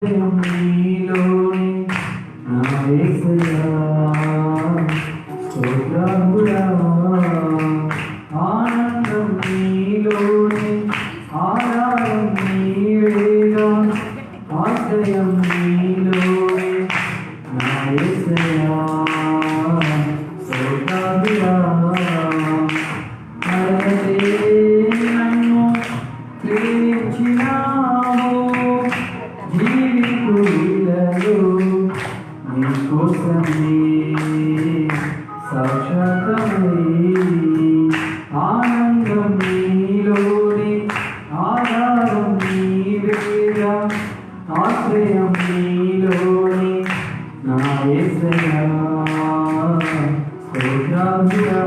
నీలోని నా యేసయ్యా స్తోత్రమురా ఆనందం నీలోని ఆధారం నీవేగా ఆశ్రయం నీలోని నా యేసయ్యా స్తోత్రమురా నన్ను ప్రేమించినావు జీవితులలో నీకోసమే సాక్షాత్మై ఆనందం నీలోని ఆధారం నీవేగా ఆశ్రయం నీలోని నా యేసయ్యా స్తోత్రమురా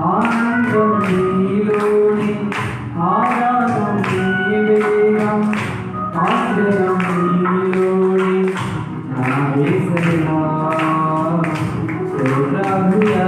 ఆనందం నీలోని ఆధారం నీవేగా ఆశ్రయం నీలోని నా యేసయ్యా స్తోత్రమురా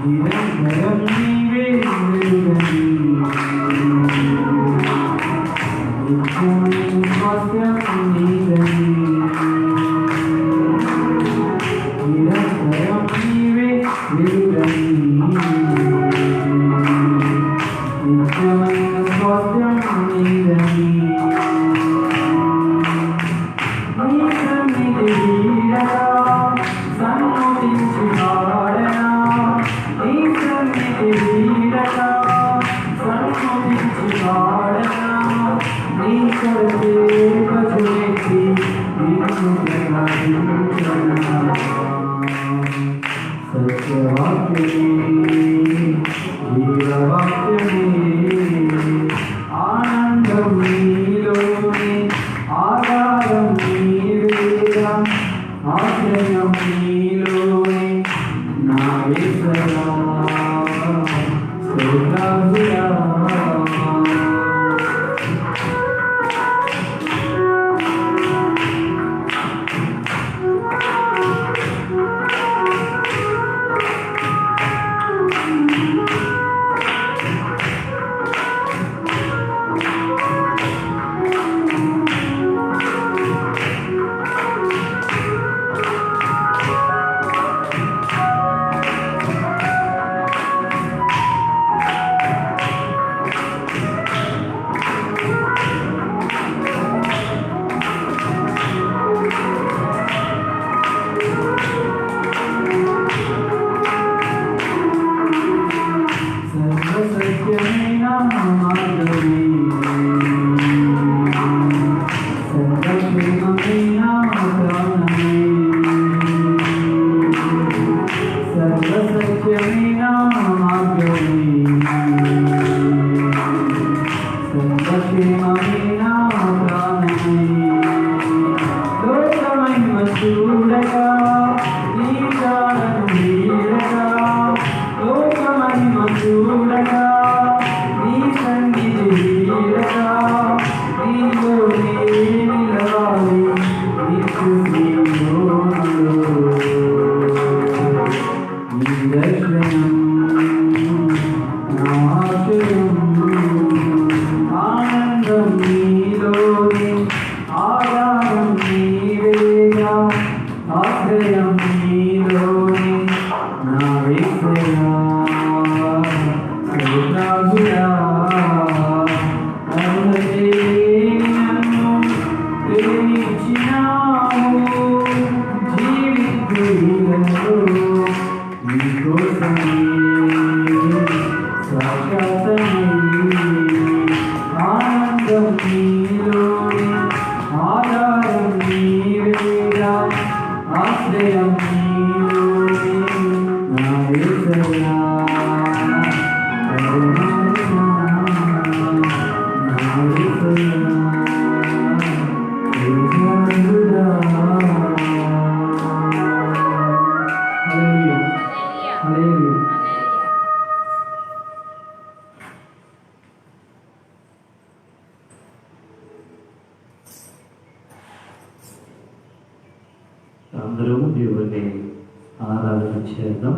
నిరంతరం నీవే వెలుగని నిత్యమైన స్వాస్థ్యం నీదని నిరంతరం నీవే వెలుగని నిత్యమైన స్వాస్థ్యం నీదని నీ సన్నిధి వీడగా సన్ముఖించి వాడనా నీ సన్నిధి వీడగా సన్ముఖించి వాడనా నీ కొరకే పశువెత్తి నిన్ను ప్రకటించనా సత్యవాక్యమే జీవవాక్యమే ఆనందం నీలోని ఆధారం నీవేగా ఆశ్రయం నీలోని నా యేసయ్యా స్తోత్రమురా ఆధారం నీవేగా ఆశ్రయం నీలోనే నా యేసయ్యా కరుణాగుడా నన్ను ప్రేమించినావు జీవితంలో నీకోసమే సాక్షాత్తమే ఆనందం నీలోనే ఆధారం నీవేగా ఆశ్రయం నీలోనే నా యేసయ్యా కరుణాగుడా నా యేసయ్యా కరుణాగుడా హల్లెలూయా అందరూ దేవుని ఆరాధన చేద్దాం.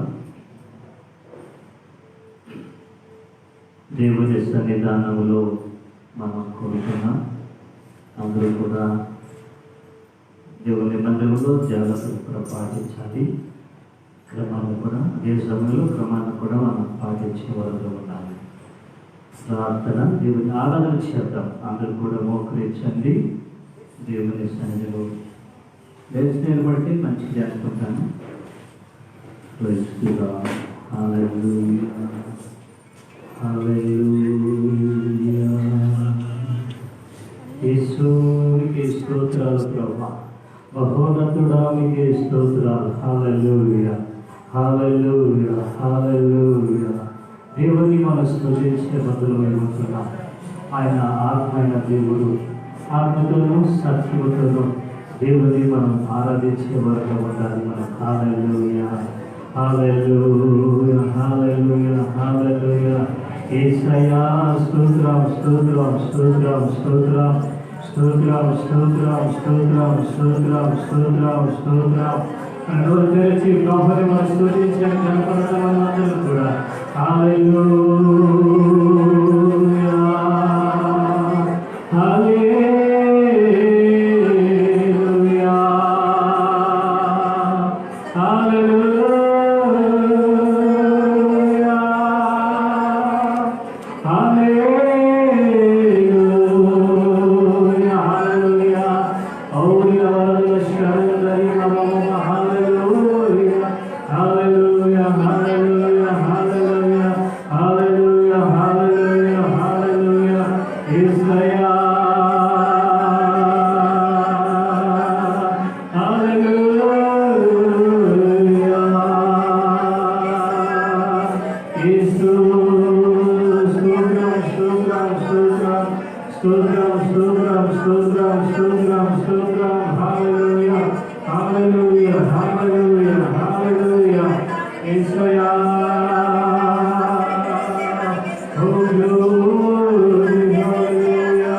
దేవుని సన్నిధానంలో మనం కోరుతున్నాం. అందరూ కూడా దేవుని మందిరంలో జాగ్రత్తలు కూడా పాటించాలి. క్రమాన్ని కూడా అదే సమయంలో క్రమాన్ని కూడా మనం పాటించే వరకు ఉండాలి. ప్రార్థన దేవుని ఆరాధన చేద్దాం. అందరూ కూడా మోకరించండి. దేవుని సన్నిధిలో లేచి నిలబడితే మంచిది అనుకుంటాను. యేసునికి స్తోత్రాలు ప్రభా, మహోన్నతుడా మీకే స్తోత్రాలు. హల్లెలూయా హల్లెలూయా హల్లెలూయా. దేవుని మనం స్తుతించే బదులమైపోతున్నాం. ఆయన ఆత్మైన దేవుడు, ఆత్మతోనూ సత్యముతోనూ దేవుని మనం ఆరాధించే వరకు ఉండాలి. మనం హల్లెలూయా హల్లెలూయా హల్లెలూయా హల్లెలూయా. యేసయ్యా స్తోత్రం స్తోత్రం స్తోత్రం స్తోత్రం స్తోత్రం స్తోత్రం స్తోత్రం స్తోత్రం స్తోత్రం స్తోత్రం. నోరు తెరిచి ప్రభుని మనం స్తుతించడం కనపడటం అందరూ కూడా హల్లెలూయా హల్లెలూయా హల్లెలూయా హల్లెలూయా హల్లెలూయా. ఔలియా శరణరి నమః హల్లెలూయా హల్లెలూయా హల్లెలూయా హల్లెలూయా హల్లెలూయా హల్లెలూయా హల్లెలూయా. యేసయ్యా హల్లెలూయా. యేసు స్తోత్రం స్తోత్రం స్తోత్రం స్తోత్రం స్తోత్రం స్తోత్రం స్తోత్రం స్తోత్రం. హల్లెలూయా హల్లెలూయా హల్లెలూయా హల్లెలూయా. యేసయ్యా ఓ గ్లోరీ హల్లెలూయా.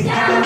Yeah.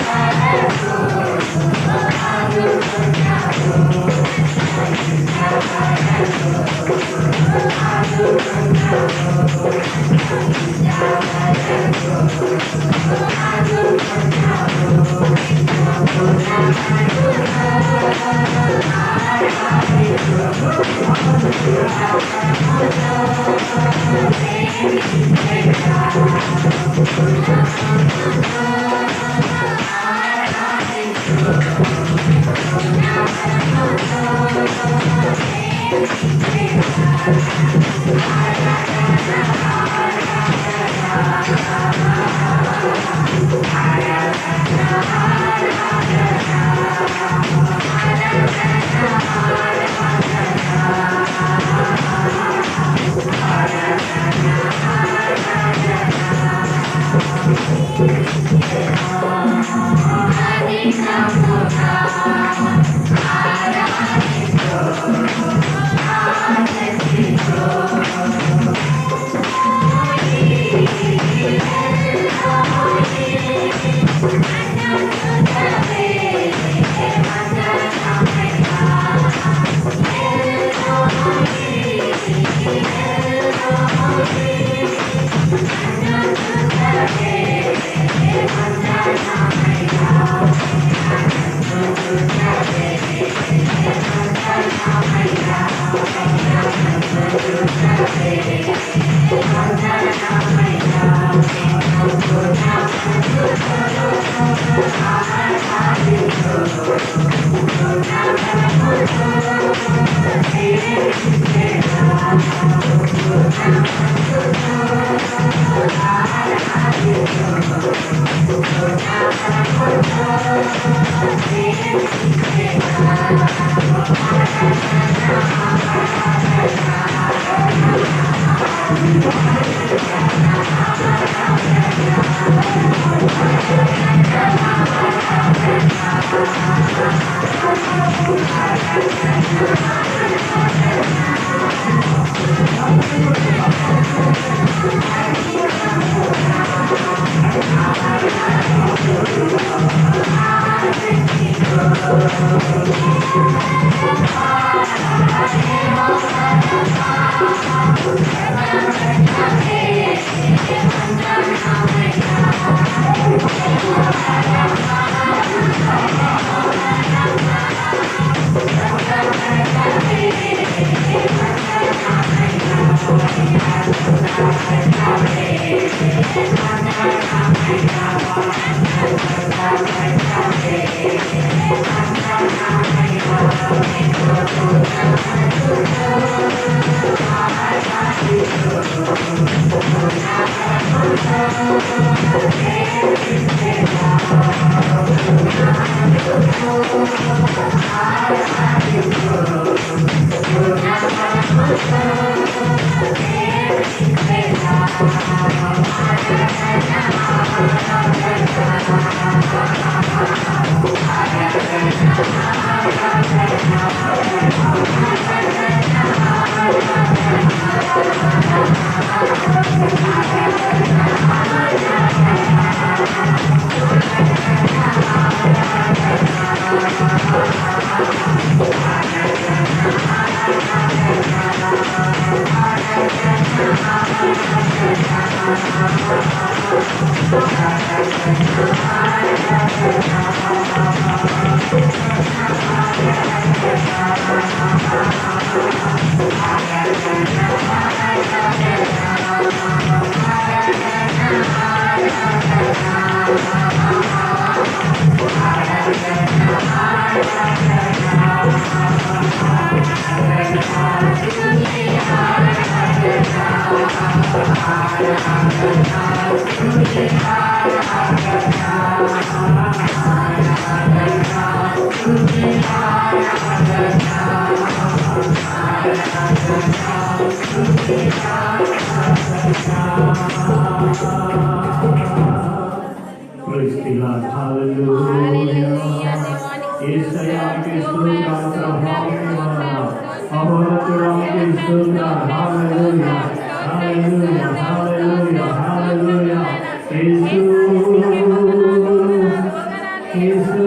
యేసు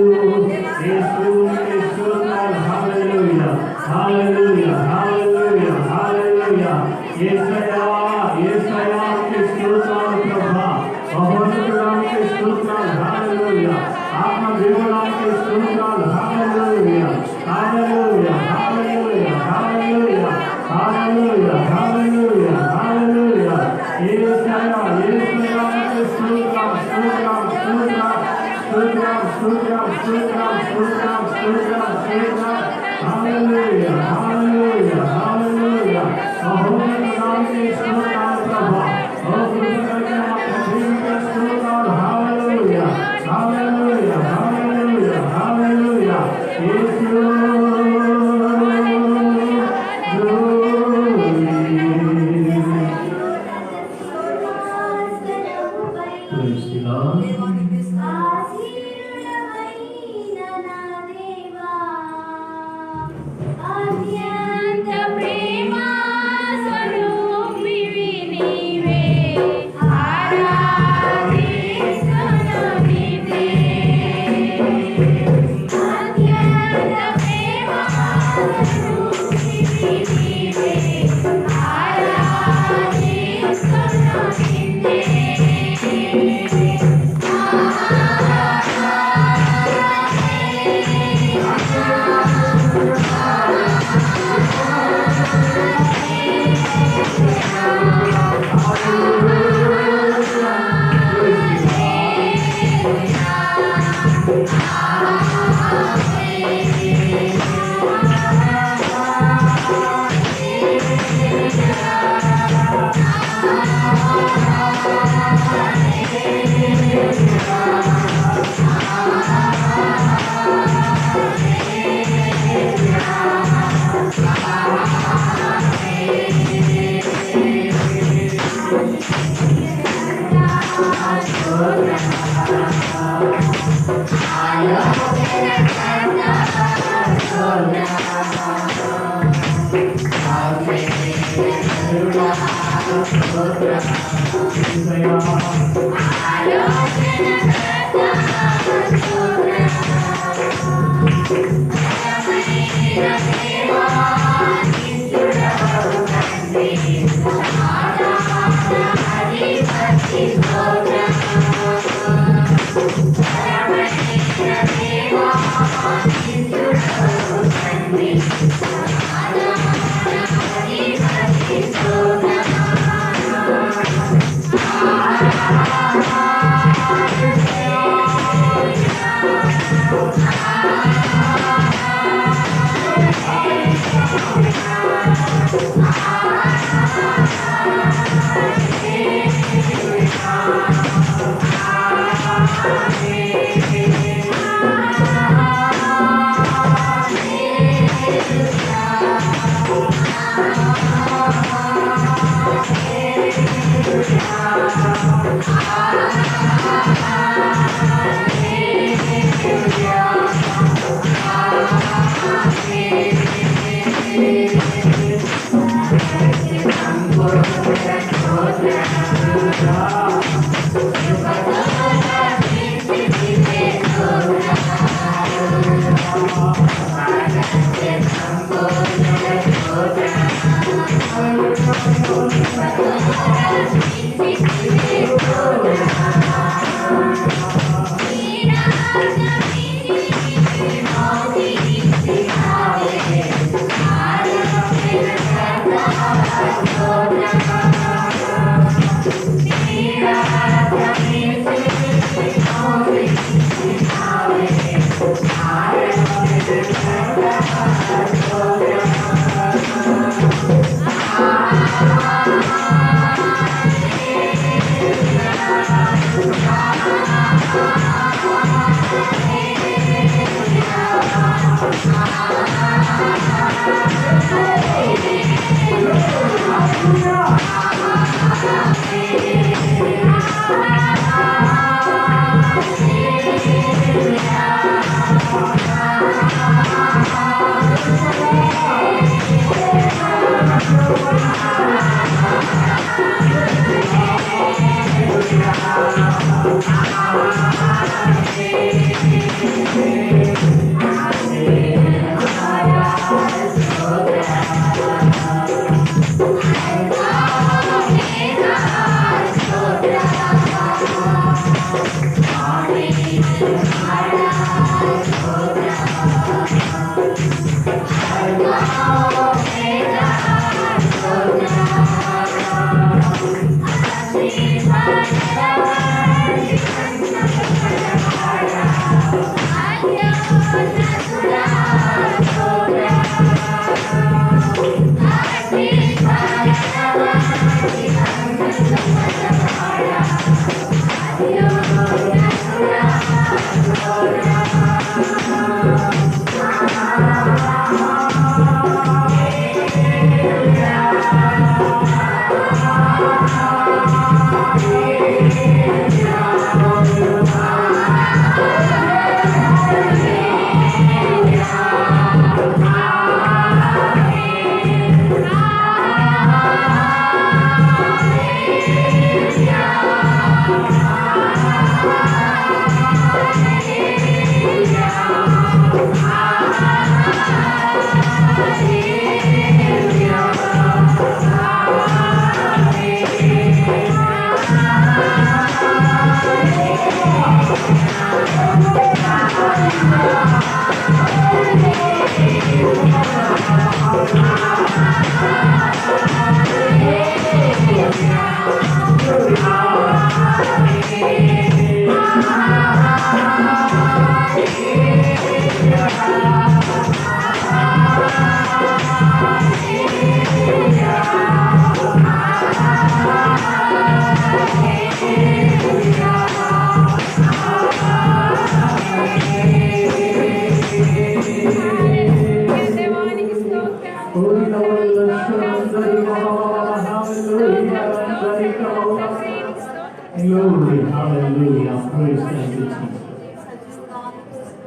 యేసు యేసు హల్లెలూయా హల్లెలూయా హల్లెలూయా హల్లెలూయా యేసయ్యా యేసయ్యా కి స్తోత్రాలు ప్రభువా మహోన్నతుడానికి స్తోత్రాలు హల్లెలూయా ఆత్మ దేవుడానికి స్తోత్రాలు హల్లెలూయా హల్లెలూయా హల్లెలూయా హల్లెలూయా హల్లెలూయా హల్లెలూయా హల్లెలూయా యేసయ్యా యేసయ్యా కి స్తోత్రాలు స్తోత్రాలు స్తోత్రాలు స్తోత్రాలు స్తోత్రాలు స్తోత్రాలు స్తోత్రాలు స్తోత్రాలు హల్లెలూయా హల్లెలూయా హల్లెలూయా మహోన్నతుడానికి స్తోత్రాలు ప్రభువా ఓ కృపగలిగిన మా తండ్రికి స్తోత్రాలు హల్లెలూయా హల్లెలూయా హల్లెలూయా హల్లెలూయా యేసు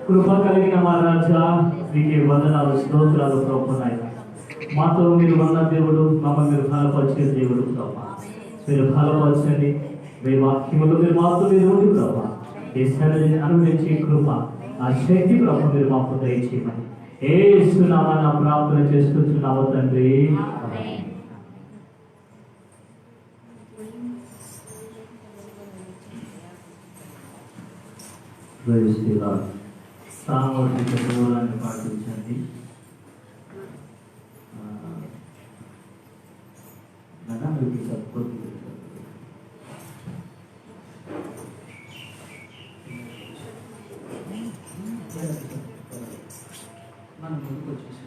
కృప కలిగిన మా రాజా, నీకే వందనాలు, స్తోత్రాలు ప్రభునాయన. మాతో మీరు ఉన్న దేవుడు, మమ్మల్ని మీరు బలపరిచే దేవుడు ప్రభా. మీరు బలపరచండి, మీ వాక్యములు మీరు మాతో మీరు ఉండి ప్రభా. ఈ సన్నిధిని అనుభవించే కృప, ఆ శక్తి ప్రభు మీరు మాకు దయచేయమని యేసు నామమున ప్రార్థన చేస్తున్నాము తండ్రి. సామూహిక దూరాన్ని పాటించండి. మనం ముందుకు వచ్చేసి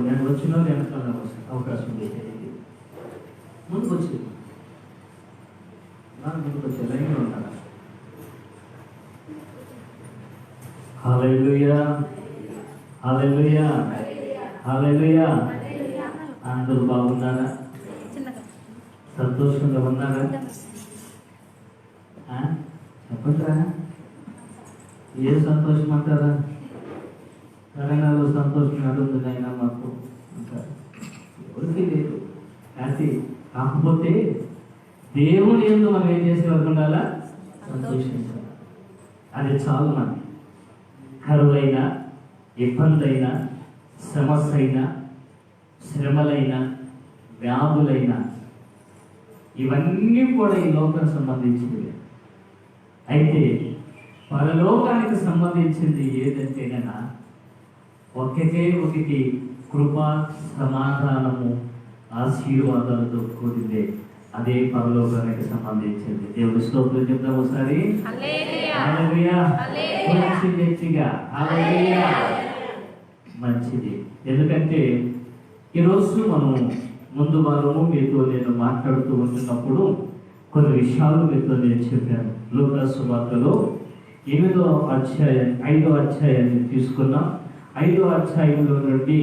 నేను వచ్చినా వెనకాల అవకాశం లేదు. ముందుకు వచ్చి ముందుకు వచ్చే లైన్లో ఉండాలి. హల్లెలూయా, హల్లెలూయా, హల్లెలూయా. అందరూ బాగున్నారా? సంతోషంగా ఉన్నారా? చెప్పండిరా, ఏ సంతోషం అంటారా? తెలంగాణలో సంతోషం అడుగుతుంది అయినా మాకు అంటారు. ఎవరికి లేదు. అది కాకపోతే దేవుని యందు మనం ఏం చేసేవారు ఉండాలా? సంతోషించాలి. అది చాలు. మనకి కరువైనా, ఇబ్బంది అయినా, సమస్య అయినా, శ్రమలైనా, వ్యాధులైనా, ఇవన్నీ కూడా ఈ లోకానికి సంబంధించినవి. అయితే పరలోకానికి సంబంధించింది ఏదంటే కన్నా ఒకటి కృప, సమాధానము, ఆశీర్వాదాలతో కూడిందే. అదే పరలోకానికి సంబంధించింది. దేవుడి స్తోత్రం చెప్తాం ఒకసారి. మంచిది. ఎందుకంటే ఈరోజు మనం ముందు వారము మీతో నేను మాట్లాడుతూ ఉంటున్నప్పుడు కొన్ని విషయాలు మీతో నేను చెప్పాను. లూకా సువార్తలో 5వ అధ్యాయాన్ని తీసుకున్నాం. 5వ అధ్యాయంలో నుండి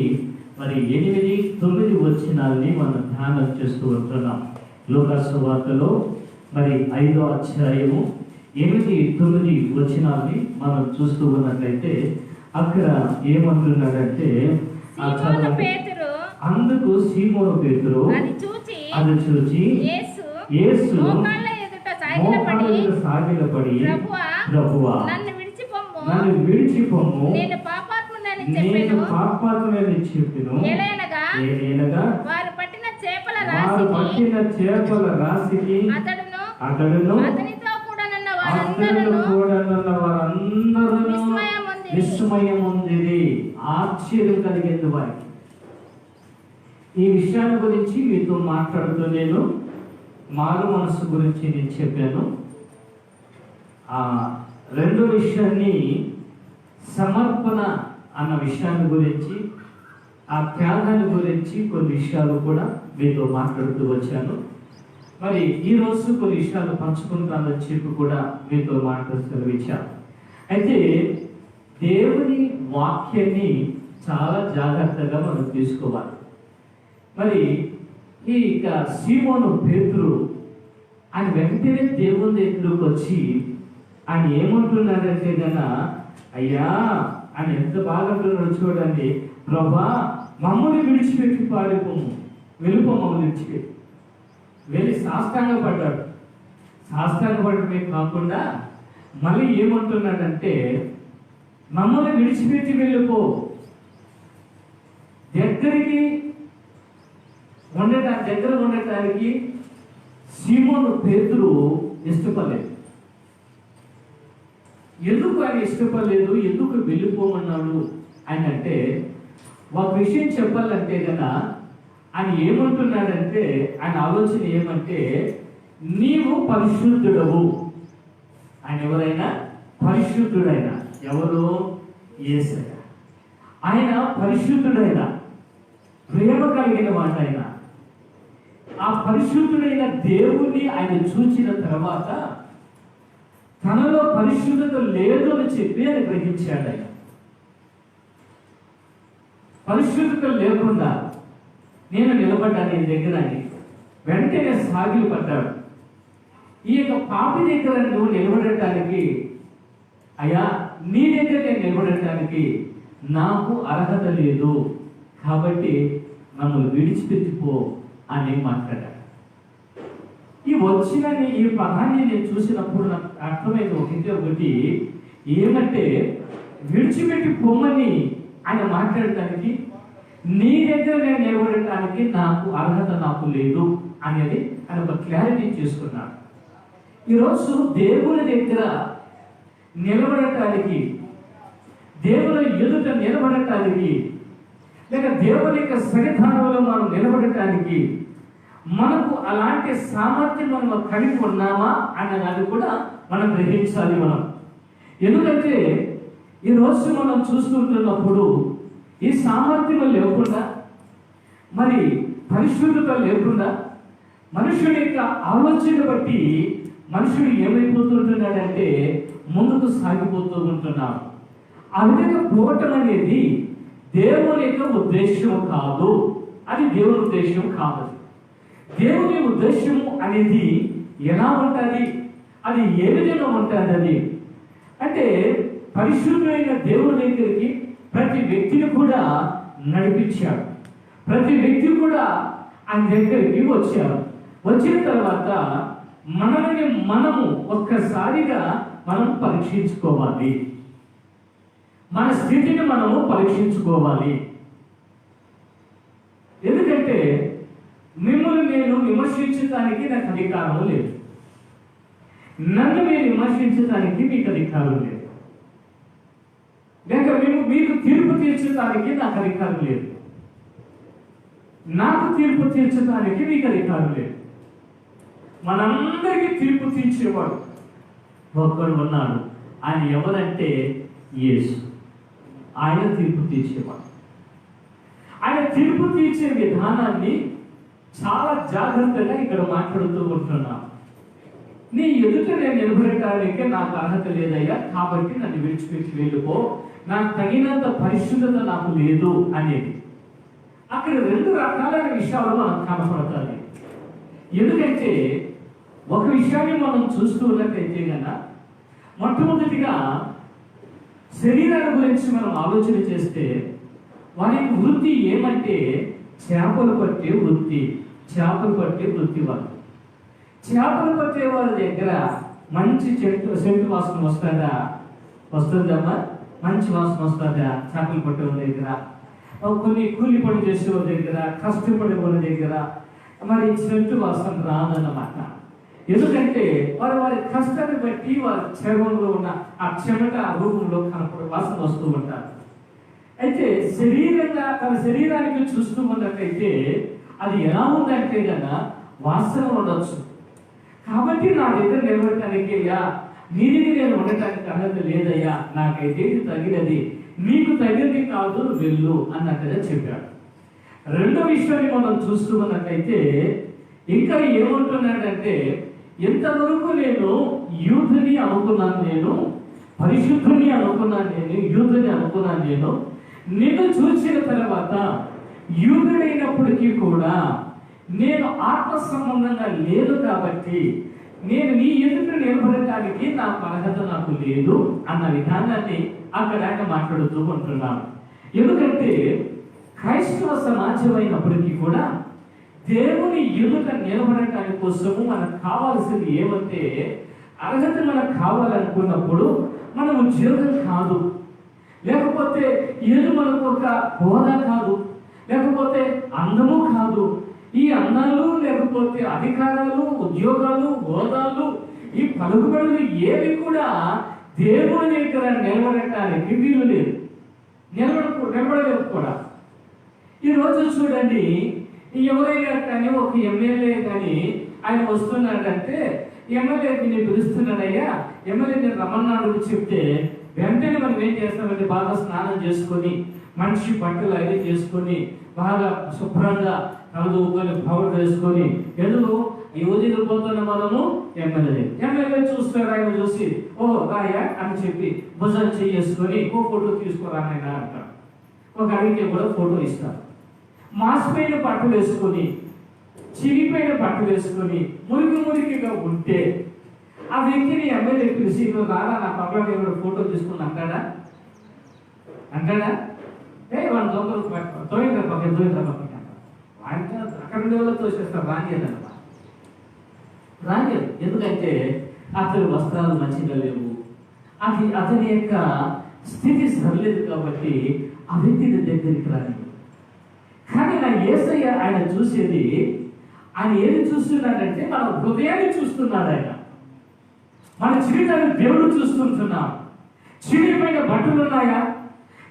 మరి 8, 9 వచనాలని మనం ధ్యానం చేస్తూ ఉంటున్నాం. లూకా సువార్తలో మరి 5వ అధ్యాయము 8, 9 వచనాలని మనం చూస్తూ ఉన్నట్లయితే అక్కడ ఏమంటున్నాడంటే, అందుకు సీమోను పేతురు అది చూచి యేసు సాగిలపడి, ప్రభువా నన్ను విడిచిపొమ్ము, నేను పాపాత్ముడని చెప్పెను. ఏలయనగా వారు పట్టిన చేపల రాశికి అతడును అతనితో అతనితో కూడా ఉన్న వారందరూ విస్మయం ఉంది, ఆశ్చర్యం కలిగేది వారికి. ఈ విషయాన్ని గురించి మీతో మాట్లాడుతూ నేను మారు మనసు గురించి నేను చెప్పాను. రెండో విషయాన్ని సమర్పణ అన్న విషయాన్ని గురించి, ఆ త్యాగాన్ని గురించి కొన్ని విషయాలు కూడా మీతో మాట్లాడుతూ వచ్చాను. మరి ఈరోజు కొన్ని విషయాలు పంచుకుంటానని చెప్పి కూడా మీతో మాట్లాడుతూ ఇచ్చాను. అయితే దేవుని వాక్యాన్ని చాలా జాగ్రత్తగా మనం తీసుకోవాలి. మరి ఈ సీమోను పేతురు ఆయన వెంటనే దేవుని దగ్గరకు వచ్చి ఆయన ఏమంటున్నాడంటే కన్నా, అయ్యా ఆయన ఎంత బాగా అంటున్నాడు చూడండి, ప్రభా మమ్మల్ని విడిచిపెట్టి పారిపోము, వెళ్ళిపో, మమ్మల్ని విడిచిపెట్టి వెళ్ళి సాష్టాంగ పడ్డాడు. సాష్టాంగ పడటమే కాకుండా మళ్ళీ ఏమంటున్నాడంటే, మమ్మల్ని విడిచిపెట్టి వెళ్ళిపో, దగ్గర ఉండటానికి సీమోను పేతురు ఇష్టపడలేదు. ఎందుకు ఆయన ఇష్టపడలేదు, ఎందుకు వెళ్ళిపోమన్నాడు ఆయన అంటే, ఒక విషయం చెప్పాలంటే కదా, ఆయన ఏమంటున్నాడంటే, ఆయన ఆలోచన ఏమంటే, నీవు పరిశుద్ధుడవు. ఆయన ఎవరైనా పరిశుద్ధుడైన, ఎవరు? యేసయ్య. ఆయన పరిశుద్ధుడైన, ప్రేమ కలిగిన వాడైన, ఆ పరిశుద్ధుడైన దేవుణ్ణి ఆయన చూచిన తర్వాత తనలో పరిశుద్ధత లేదు అని చెప్పి ఆయన గ్రహించాడు. ఆయన పరిశుద్ధత లేకుండా నేను నిలబడ్డాను నీ దగ్గర అని వెంటనే సాగిలు పడ్డాడు. ఈ యొక్క పాపి దగ్గర నువ్వు నిలబడటానికి, అయ్యా నీ దగ్గర నేను నిలబడటానికి నాకు అర్హత లేదు, కాబట్టి మమ్మల్ని విడిచిపెట్టిపో అని మాట్లాడాడు. ఈ వచ్చిన ఈ పదాన్ని నేను చూసినప్పుడు నాకు అర్థమైంది ఒకటి ఏమంటే, విడిచిపెట్టి పొమ్మని ఆయన మాట్లాడటానికి, నీ దగ్గర నేను నిలబడటానికి నాకు అర్హత నాకు లేదు అనేది ఆయన ఒక క్లారిటీ చేసుకున్నాడు. ఈరోజు దేవుని దగ్గర నిలబడటానికి, దేవుని ఎదుట నిలబడటానికి, లేక దేవుని యొక్క సన్నిధానంలో మనం నిలబడటానికి మనకు అలాంటి సామర్థ్యం మనం కలిగి ఉన్నామా అన్నది కూడా మనం గ్రహించాలి. ఎందుకంటే ఈరోజు మనం చూస్తుంటున్నప్పుడు ఈ సామర్థ్యం లేకుండా, మరి పరిశుద్ధత లేకుండా, మనుషుడి యొక్క ఆలోచన బట్టి మనుషుడు ఏమైపోతుంటున్నాడంటే ముందుకు సాగిపోతూ ఉంటున్నాడు. ఆ విధంగా పోవటం అనేది దేవుని యొక్క ఉద్దేశం కాదు, అది దేవుని ఉద్దేశం కాదు. దేవుని ఉద్దేశము అనేది ఎలా ఉంటుంది, అది ఏ విధంగా ఉంటుంది అది అంటే, పరిశుద్ధమైన దేవుని దగ్గరికి ప్రతి వ్యక్తిని కూడా నడిపించాడు. ప్రతి వ్యక్తి కూడా ఆయన దగ్గరికి వచ్చారు. వచ్చిన తర్వాత మనల్ని మనము ఒక్కసారిగా మనం పరీక్షించుకోవాలి, మన స్థితిని మనము పరీక్షించుకోవాలి. ఎందుకంటే మిమ్మల్ని నేను విమర్శించడానికి నాకు అధికారం లేదు, నన్ను మీరు విమర్శించడానికి మీకు అధికారం లేదు, లేక మీకు తీర్పు తీర్చడానికి నాకు అధికారం లేదు, నాకు తీర్పు తీర్చడానికి మీకు అధికారం లేదు. మనందరికీ తీర్పు తీర్చేవాడు ఒక్కడు ఉన్నాడు. ఆయన ఎవరంటే యేసు. ఆయన తీర్పు తీర్చేవాడు. ఆయన తీర్పు తీర్చే విధానాన్ని చాలా జాగ్రత్తగా ఇక్కడ మాట్లాడుతూ ఉంటున్నాం. నీ ఎదుట నేను నిలబడటానికి నాకు అర్హత లేదయ్యా, కాబట్టి నన్ను విడిచిపెట్టి వెళ్ళిపో, నాకు తగినంత పరిశుద్ధత నాకు లేదు అనేది. అక్కడ రెండు రకాలైన విషయాలు మనకు కనపడతాయి. ఎందుకంటే ఒక విషయాన్ని మనం చూస్తూ ఉన్నట్టయితే కన్నా, మొట్టమొదటిగా శరీరాన్ని గురించి మనం ఆలోచన చేస్తే వారి వృత్తి ఏమంటే చేపలు పట్టే వృత్తి. చేపలు పట్టే వృత్తి వాళ్ళు. చేపలు పట్టే వారి దగ్గర మంచి సెంటు వాసన వస్తుందమ్మా, మంచి వాసన వస్తుందా చేపలు పట్టే వాళ్ళ దగ్గర? కొన్ని కూలి పని చేసే వాళ్ళ దగ్గర, కష్టపడే వాళ్ళ దగ్గర మరి సెంటు వాసన రాదన్నమాట. ఎందుకంటే వారి వారి కష్టాన్ని బట్టి వారి చర్మంలో ఉన్న ఆ చెమట ఆ రూపంలో కనపడే వాసన వస్తూ ఉంటారు. అయితే శరీరంగా తన శరీరానికి చూస్తూ ఉన్నట్లయితే అది ఎలా ఉందంటే కన్నా వాసన ఉండొచ్చు. కాబట్టి నా దగ్గర నిలబడటానికి అయ్యా నీ దగ్గర నేను ఉండటానికి అర్హత లేదయ్యా, నాకైతే ఇది తగినది, నీకు తగినది కాదు, వెళ్ళు అన్నట్టుగా చెప్పాడు. రెండో విషయాన్ని మనం చూస్తూ ఉన్నట్లయితే ఇంకా ఏమంటున్నాడంటే, ఎంతవరకు నేను యూదుని అనుకున్నాను, నేను పరిశుద్ధుని అనుకున్నాను, నేను యూదుని అనుకున్నాను, నిన్ను చూసిన తర్వాత యూదుడైనప్పటికీ కూడా నేను ఆత్మ సంబంధంగా లేదు కాబట్టి నేను నీ ఎదుట నిలబడటానికి నా అర్హత నాకు లేదు అన్న విధానాన్ని అక్కడ ఆయన మాట్లాడుతూ ఉంటున్నాను. ఎందుకంటే క్రైస్తవ సమాజం అయినప్పటికీ కూడా దేవుని ఎదుట నిలబడటానికి కోసము మనకు కావాల్సింది ఏమంటే, అర్హత మనకు కావాలనుకున్నప్పుడు మన ఉద్యోగం కాదు, లేకపోతే ఏదో మనకు ఒక హోదా కాదు, లేకపోతే అందము కాదు. ఈ అందాలు లేకపోతే అధికారాలు, ఉద్యోగాలు, హోదాలు, ఈ పలుకుబడులు ఏవి కూడా దేవుని దగ్గర నిలబడటానికి వీలు లేదు, నిలబడలేవు కూడా. ఈరోజు చూడండి, ఎవరైనా కానీ ఒక ఎమ్మెల్యే కానీ ఆయన వస్తున్నాడంటే, ఎమ్మెల్యేకి నేను పిలుస్తున్నాడయ్యా, ఎమ్మెల్యే నేను రమ్మన్నాడు చెప్తే వెంటనే మనం ఏం చేస్తామంటే బాగా స్నానం చేసుకొని మనిషి బట్టలు అదే చేసుకొని బాగా శుభ్రంగా కలదుకొని పౌడర్ వేసుకొని ఎందుకు ఈ ఉదయం పోతున్న మనము ఎమ్మెల్యే చూస్తాడు. ఆయన చూసి ఓ రాయా అని చెప్పి భుజం చేసుకొని ఓ ఫోటో తీసుకురాయన అంటారు. ఒక అడిగితే కూడా ఫోటో ఇస్తారు. మాసిపోయిన బట్టలు వేసుకొని, చిరిగిపోయిన బట్టలు వేసుకొని మురికిగా ఉంటే ఆ వ్యక్తిని ఎమ్మెల్యే పిలిచి నువ్వు రారా నా పక్కన ఫోటో తీసుకుని అంటాడా? వాళ్ళ దొంగలు తోయిందా పక్కన ఆయన అక్కడ ఉండేవాళ్ళు తోసేస్తారు. రానియదు. ఎందుకంటే అతని వస్త్రాలు మంచిగా లేవు, అతని యొక్క స్థితి సరిలేదు కాబట్టి ఆ వ్యక్తిని దగ్గరికి రాని. కానీ నా యేసయ్య ఆయన చూసేది, ఆయన ఏది చూస్తున్నాడంటే మన హృదయాన్ని చూస్తున్నాడు. ఆయన మన జీవితాన్ని దేవుడు చూస్తుంటున్నాం. చిరిగిపోయిన బట్టలు ఉన్నాయా,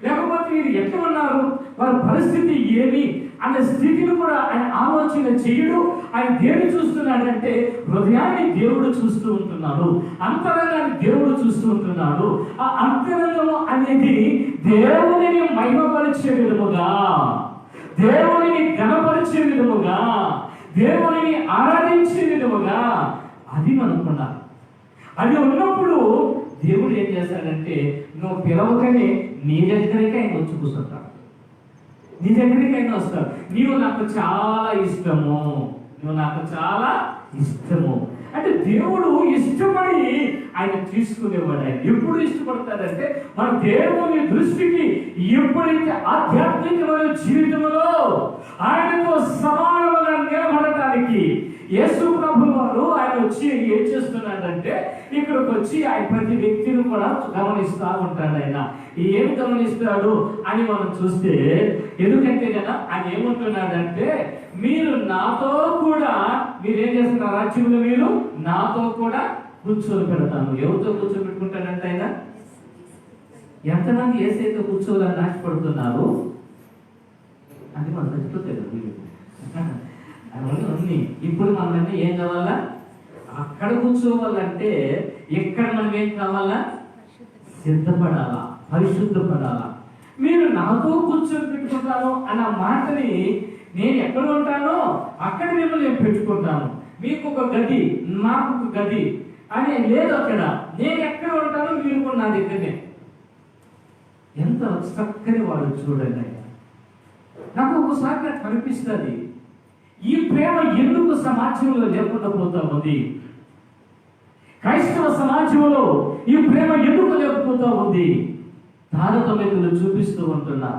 లేకపోతే వీరు ఎట్లా ఉన్నారు, వారి పరిస్థితి ఏమి అనే స్థితిని కూడా ఆయన ఆలోచన చేయడు. ఆయన దేవుడు చూస్తున్నాడంటే హృదయాన్ని దేవుడు చూస్తూ ఉంటున్నాడు, అంతరంగాన్ని దేవుడు చూస్తూ ఉంటున్నాడు. ఆ అంతరంగము అనేది దేవునిని మహిమపరిచే విధముగా, దేవునిని ఘనపరిచే విధముగా, దేవునిని ఆరాధించే విధముగా అది మనకున్నాడు. అది ఉన్నప్పుడు దేవుడు ఏం చేస్తాడంటే నువ్వు పిలవకనే నీ దగ్గరికి ఆయన వచ్చి కూర్చుంటాడు, నీ దగ్గరికి ఆయన వస్తాడు. నీవు నాకు చాలా ఇష్టము, నువ్వు నాకు చాలా ఇష్టము అంటే దేవుడు ఇష్టపడి ఆయన తీసుకునేవాడు. ఆయన ఎప్పుడు ఇష్టపడతాడంటే మన దేవుని దృష్టికి ఎప్పుడైతే ఆధ్యాత్మికమైన జీవితంలో ఆయనతో సమానముగా నిలబడటానికి యేసు ప్రభు వారు ఆయన వచ్చి ఏం చేస్తున్నాడంటే ఇక్కడికి వచ్చి ఆయన ప్రతి వ్యక్తిని కూడా గమనిస్తూ ఉంటాడు. ఆయన ఏం గమనిస్తాడు అని మనం చూస్తే, ఎందుకంటే కదా ఆయన ఏమంటున్నాడంటే మీరు నాతో కూడా మీరేం చేస్తున్నారు, రాజ్యంలో మీరు నాతో కూడా కూర్చొని పెడతాను. ఎవరితో కూర్చోబెట్టుకుంటాడంటే ఆయన ఎంతమంది ఏసైతే కూర్చోవాలని ఆశపడుతున్నారు అది మనం చచ్చిపోతాడు. అవన్నీ ఉంది. ఇప్పుడు మనల్ని ఏం కావాలా, అక్కడ కూర్చోవాలంటే ఎక్కడ మనం ఏం కావాలా, సిద్ధపడాలా, పరిశుద్ధపడాలా. మీరు నాతో కూర్చొని పెట్టుకుంటాను అన్న మాటని నేను ఎక్కడ ఉంటానో అక్కడ మిమ్మల్ని నేను పెట్టుకుంటాను. మీకు ఒక గది, నాకు ఒక గది అని లేదు. అక్కడ నేను ఎక్కడ ఉంటానో మీరు కూడా నా దగ్గరనే. ఎంత చక్కని వాడు చూడండి. నాకు ఒకసారి నాకు కనిపిస్తుంది ఈ ప్రేమ ఎందుకు సమాజంలో లేకుండా పోతా ఉంది, క్రైస్తవ సమాజంలో ఈ ప్రేమ ఎందుకు లేకపోతా ఉంది. తారతమ్యతలు చూపిస్తూ ఉంటున్నా.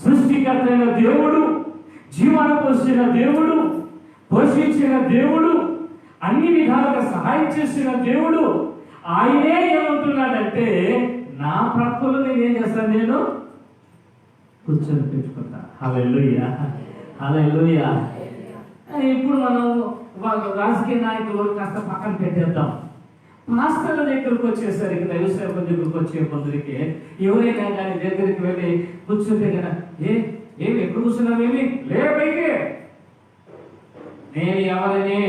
సృష్టికర్త అయిన దేవుడు, జీవాన్ని పోసిన దేవుడు, పోషించిన దేవుడు, అన్ని విధాలుగా సహాయం చేసిన దేవుడు, ఆయనే ఏమంటున్నాడంటే నా ప్రక్కలో నేనేం చేస్తాను, నేను కూర్చొని పెట్టుకుంటా. హల్లెలూయా, హల్లెలూయా. ఇప్పుడు మనం వాళ్ళు రాజకీయ నాయకులు కాస్త పక్కన పెట్టేద్దాం. మాస్టర్ల దగ్గరకు వచ్చేసరికి, దైవ సేవకుల దగ్గరకు వచ్చే కొందరికి ఎవరైనా కానీ దగ్గరికి వెళ్ళి కూర్చుంటే కదా, ఏమి ఎప్పుడు కూర్చున్నావేమి, లే పైకి, నేను ఎవరిని,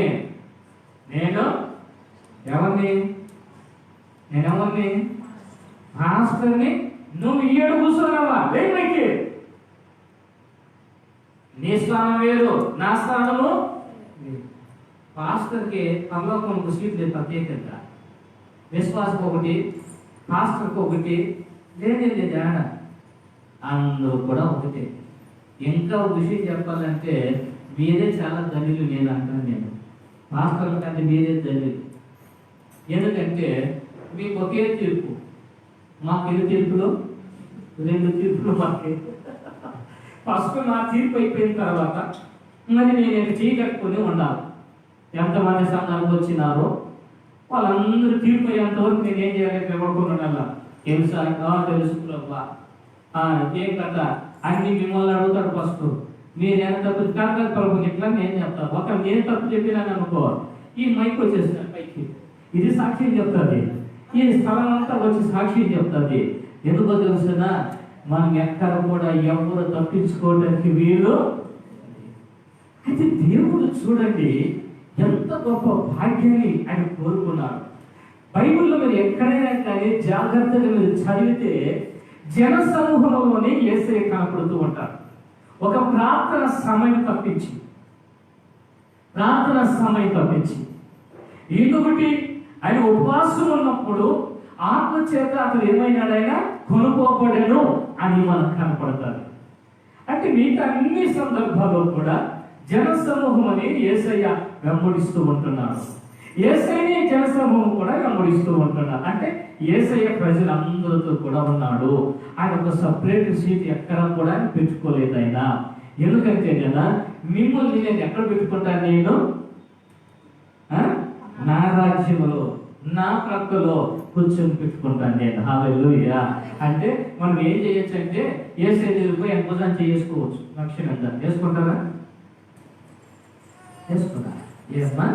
నేనెవరిని, మాస్టర్ని, నువ్వు ఈ ఏడు కూర్చున్నావా, లే పైకి, నీ స్థానం వేరు, నా స్థానము. పాస్టర్కి పరలోకంలో సీట్లు ప్రత్యేకంగా, విశ్వాసకు ఒకటి, పాస్టర్కి ఒకటి, లేదా అందరూ కూడా ఒకటే. ఇంకా ఒక విషయం చెప్పాలంటే మీరే చాలా ధనిలు, నేను అంటాను. నేను పాస్టర్ల కంటే మీరే ధనిలు. ఎందుకంటే మీకు ఒకే తీర్పు, మాకు ఎన్ని తీర్పులు, 2 తీర్పులు మాకే. ఫస్ట్ నా తీర్పు అయిపోయిన తర్వాత మరి నేను చీకట్టుకుని ఉండాలి. ఎంతమంది సంఘానికి వచ్చినారో వాళ్ళందరూ తీర్పు అయ్యేంతవరకు నేను ఏం చేయాలి, పడుకున్నాను. తెలుసా, తెలుసు ప్రభా, ఏం కదా అన్ని మిమ్మల్ని అడుగుతాడు. ఫస్ట్ మీరు ఎంత తప్పు కాదు ప్రభు, ఇట్లా నేను చెప్తాను. ఒక నేను తప్పు చెప్పినాను అనుకో, ఈ మైక్ వచ్చేసిన పైకి, ఇది సాక్ష్యం చెప్తుంది, ఈ స్థలం అంతా వచ్చి సాక్ష్యం చెప్తుంది. ఎందుకో తెలుసునా, మనం ఎక్కడ కూడా ఎవరు తప్పించుకోవడానికి వీలు. అయితే దేవుడు చూడండి ఎంత గొప్ప భాగ్యాన్ని ఆయన కోరుకున్నాడు. బైబిల్లో మీరు ఎక్కడైనా కానీ జాగ్రత్తగా మీరు చదివితే జన సమూహంలోనే యేసయ్య కనపడుతూ ఉంటారు. ఒక ప్రార్థన సమయం తప్పించి ఇంకొకటి ఆయన ఉపవాసం ఉన్నప్పుడు ఆత్మ చేత అతను ఏమైనాడు, ఆయన కొనుక్కోబడను అని మనకు కనపడతారు. అంటే మిగతా అన్ని సందర్భాల్లో కూడా జన సమూహం అని యేసయ్య వెంబడిస్తూ ఉంటున్నాడు. యేసయ్యని జన సమూహం కూడా వెంబడిస్తూ ఉంటున్నారు. అంటే యేసయ్య ప్రజలందరితో కూడా ఉన్నాడు. ఆయన ఒక సపరేట్ సీట్ ఎక్కడ కూడా పెట్టుకోలేదు ఆయన. ఎందుకంటే కదా, మిమ్మల్ని నేను ఎక్కడ పెట్టుకుంటాను, నేను నా రాజ్యంలో నా ప్రక్కలో కూర్చొని పెట్టుకుంటాను నేను. హల్లెలూయా. అంటే మనం ఏం చేయొచ్చు అంటే యేసయ్య దగ్గరికి పోయి ఎంతమంది చేసుకోవచ్చు, లక్ష్యంగా చేసుకుంటారా? ఏమ్మా,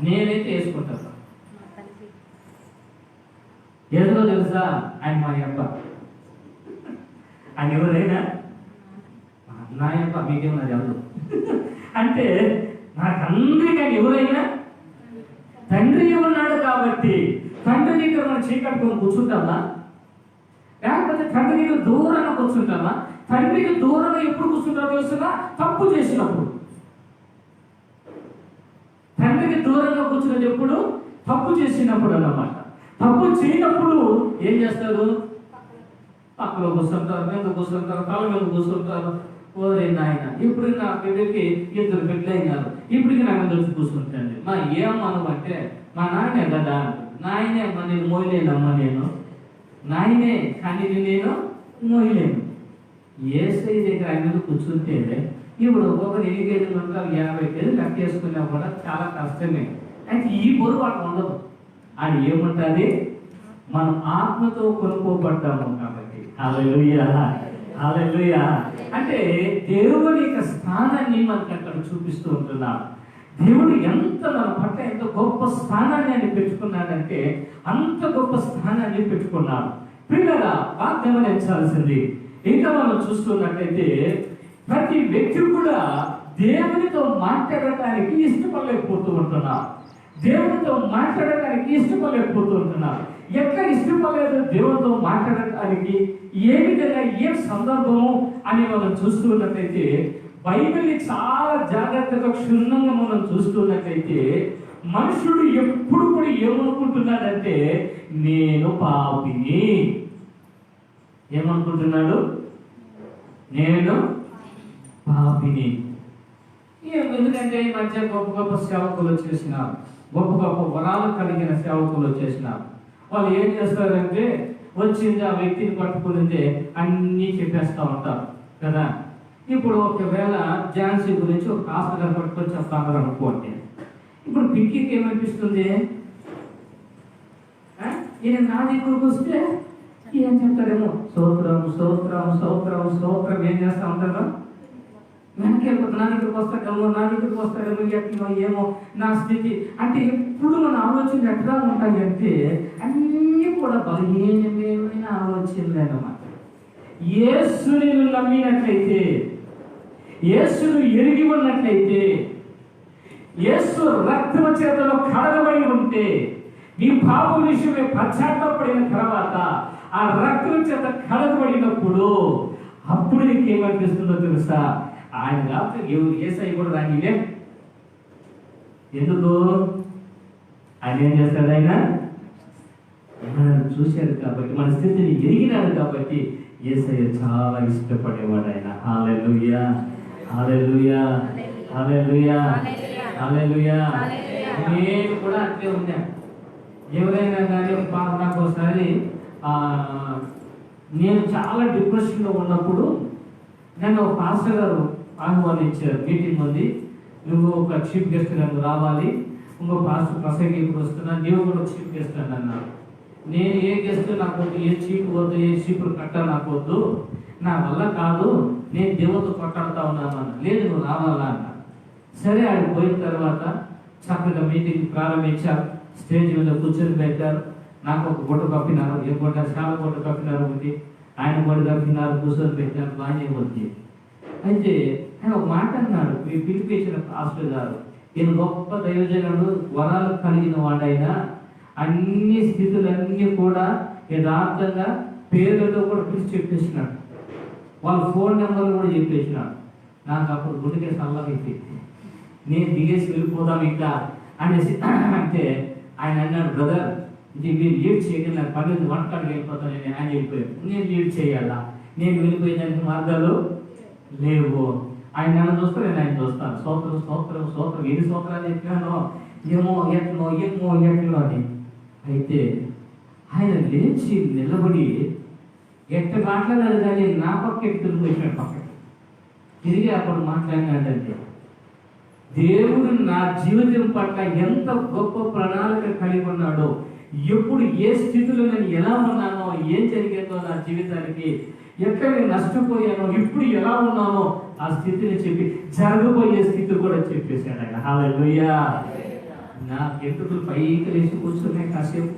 నేనైతే వేసుకుంటాను. ఎందుకో తెలుసా, ఆయన మా అబ్బ, ఆయన ఎవరైనా నా అబ్బ, మీకేమన్నా ఎవరు అంటే నాకందరికీ ఎవరైనా తండ్రి ఉన్నాడు కాబట్టి తండ్రి దగ్గర మనం చీకట్టుకొని కూర్చుంటామా, లేకపోతే తండ్రి దగ్గర దూరంగా కూర్చుంటామా? తండ్రికి దూరంగా ఎప్పుడు కూర్చుంటామో తెలుసుగా, తప్పు చేసినప్పుడు. తండ్రికి దూరంగా కూర్చున్నది ఎప్పుడు, తప్పు చేసినప్పుడు అన్నమాట. తప్పు చేయనప్పుడు ఏం చేస్తారు, పక్కలో కూర్చుంటారు, మీద కూర్చుంటారు, తల మీద కూర్చుంటారు. ఓరే నాయన, ఇప్పుడు నా బిడ్డకి 2 బిడ్డలు అయినారు, ఇప్పటికి నా మీద వచ్చి కూర్చుంటాండి. మా ఏమను అంటే, మా నాయనే కదా, నాయనే అమ్మ, నేను మోయలేనమ్మా, నేను నాయనే కానీ నేను మోయలేను. యేసయ్య దగ్గర ఆయన మీద కూర్చుంటే ఇప్పుడు ఒక్కొక్కరు 8 కేజీలు ఉంటారు, 50 కేజీలు లెక్క వేసుకున్నా కూడా చాలా కష్టమే. అయితే ఈ బరువు అక్కడ ఉండదు. అది ఏముంటుంది, మనం ఆత్మతో కొనుక్కోబడ్డాము కాబట్టి. హల్లెలూయా, హల్లెలూయా. అంటే దేవుని యొక్క స్థానాన్ని మనకి అక్కడ చూపిస్తూ ఉంటున్నాడు. దేవుడు ఎంత మన పట్ల ఎంత గొప్ప స్థానాన్ని ఆయన పెట్టుకున్నాడంటే అంత గొప్ప స్థానాన్ని పెట్టుకున్నాడు. పిల్లగా బాగా గమనించాల్సింది. ఇంకా మనం చూస్తున్నట్టయితే ప్రతి వ్యక్తి కూడా దేవునితో మాట్లాడటానికి ఇష్టపడలేకపోతూ ఉంటున్నారు. దేవునితో మాట్లాడటానికి ఇష్టపడలేకపోతూ ఉంటున్నారు. ఎక్కడ ఇష్టపడలేదు దేవునితో మాట్లాడటానికి, ఏ విధంగా, ఏ సందర్భము అని మనం చూస్తున్నట్లయితే బైబిల్ని చాలా జాగ్రత్తగా క్షుణ్ణంగా మనం చూస్తున్నట్లయితే మనుషుడు ఎప్పుడు కూడా ఏమనుకుంటున్నాడంటే, నేను పాపిని. ఏమనుకుంటున్నాడు, నేను పాపిని. ఎందుకంటే ఈ మధ్య గొప్ప గొప్ప సేవకులు వచ్చేసినారు, గొప్ప గొప్ప వరాలు కలిగిన సేవకులు వచ్చేసినారు. వాళ్ళు ఏం చేస్తారంటే వచ్చింది ఆ వ్యక్తిని పట్టుకునిందే అన్నీ చెప్పేస్తూ ఉంటారు కదా. ఇప్పుడు ఒకవేళ ఝాన్సీ గురించి ఒక హాస్పిటల్ పట్టుకొని చెప్తాను అనుకోండి. ఇప్పుడు పిక్కికి ఏమనిపిస్తుంది, ఈయన నా దగ్గరకు వస్తే ఏం చెప్తారేమో, స్తోత్రం స్తోత్రం స్తోత్రం స్తోత్రం ఏం చేస్తూ ఉంటారు. వెనక్కి వెళ్ళిపోతా, నా దగ్గరికి వస్తాడేమో ఎట్లా ఏమో నా స్థితి అంటే ఎప్పుడు మన ఆలోచనలు ఎట్లా ఉంటాయి అంటే అన్నీ కూడా బలహీనమైన ఆలోచనలు అన్నమాట. యేసుని నమ్మినట్లయితే, యేసును ఎరిగి ఉన్నట్లయితే, యేసు రక్తము చేతలో కడగబడి ఉంటే, నీ పాపం విషయమే పశ్చాత్తాపడిన తర్వాత ఆ రక్తం చేత కడగబడినప్పుడు అప్పుడు నీకేమనిపిస్తుందో తెలుసా? ఆయన కాబట్టి యేసయ్య కూడా రానిలే. ఎందుకు? ఆయన ఏం చేస్తాడు? ఆయన మనల్ని చూశాడు కాబట్టి, మన స్థితిని ఎరిగినాడు కాబట్టి యేసయ్య చాలా ఇష్టపడేవాడు ఆయన. హల్లెలూయా, హల్లెలూయా, హల్లెలూయా, హల్లెలూయా. నేను కూడా అట్లే ఉన్నాను. ఎవరైనా కానీ నాకు ఒకసారి నేను చాలా డిప్రెషన్లో ఉన్నప్పుడు నన్ను ఒక పాస్టర్ గారు ఆహ్వానించారు. మీటింగ్ ఉంది, నువ్వు ఒక చీఫ్ గెస్ట్ నన్ను రావాలి, ఇంకో పాస్టర్ ప్రసంగి ఇప్పుడు వస్తున్నా, నీవు కూడా చీఫ్ గెస్ట్ అని అన్నారు. నేను ఏ గెస్ట్ నాకు వద్దు, ఏ చీఫ్ వద్దు, ఏ చీపురు కట్ట నాకు వద్దు, నా వల్ల కాదు, నేను దేవుడితో కొట్టాడుతా ఉన్నాను అన్న. లేదు, నువ్వు రావాలా అన్న. సరే, ఆయన పోయిన తర్వాత చక్కగా మీటింగ్ ప్రారంభించారు. స్టేజ్ మీద కూర్చొని పెట్టారు. నాకు ఒక గుడ్డ కప్పినారు, ఏ గుడ్డ చాలా గుడ్డ కప్పినారు ఉంది, ఆయన గుడ్డ కప్పినారు, కూర్చొని పెట్టినారు, బాగానే ఉంది. అయితే ఆయన ఒక మాట అన్నాడు, మీ పిలిపించిన పాస్టర్ గారు, ఈయన గొప్ప దైవజనుడు, వరాలు కలిగిన వాడైనా అన్ని స్థితులన్నీ కూడా యథార్థంగా పేర్లతో కూడా పిలిచి చెప్పేసినాడు, వాళ్ళ ఫోన్ నెంబర్లు కూడా చెప్పేసినాడు. నాకు అప్పుడు గుండెకే సల్లగైపోయింది. నేను దిగేసి వెళ్ళిపోదాం ఇంకా అనేసి అంటే ఆయన అన్నాడు, బ్రదర్ ఇది మీరు లీడ్ చేయగల, నాకు 12 వంటకాడికి వెళ్ళిపోతాను. ఆయన వెళ్ళిపోయాడు, నేను లీడ్ చేయాలా? నేను వెళ్ళిపోయేదానికి మార్గాలు లేవు. ఆయన నన్ను చూస్తే నేను ఆయన చూస్తాను. స్తోత్రం, స్తోత్రం, స్తోత్రం. ఎన్ని స్తోత్రాలు చెప్పినానో ఏమో ఎట్లో అని. అయితే ఆయన లేచి నిలబడి ఎట్ట మాట్లాడాలి కానీ నా పక్క ఎత్తులు వచ్చినాడు. పక్క తిరిగి అప్పుడు మాట్లాడినాడంటే, దేవుడు నా జీవితం పట్ల ఎంత గొప్ప ప్రణాళిక కలిగి ఉన్నాడో, ఎప్పుడు ఏ స్థితిలో నేను ఎలా ఉన్నానో, ఏం జరిగిందో నా జీవితానికి, ఎక్కడ నేను నష్టపోయానో, ఇప్పుడు ఎలా ఉన్నానో ఆ స్థితిని చెప్పి జరగబోయే స్థితి కూడా చెప్పేశాడు ఆయన. హల్లెలూయా. నా ఎత్తుకులు పైకి లేచి కూర్చున్నాయి కాసేపు.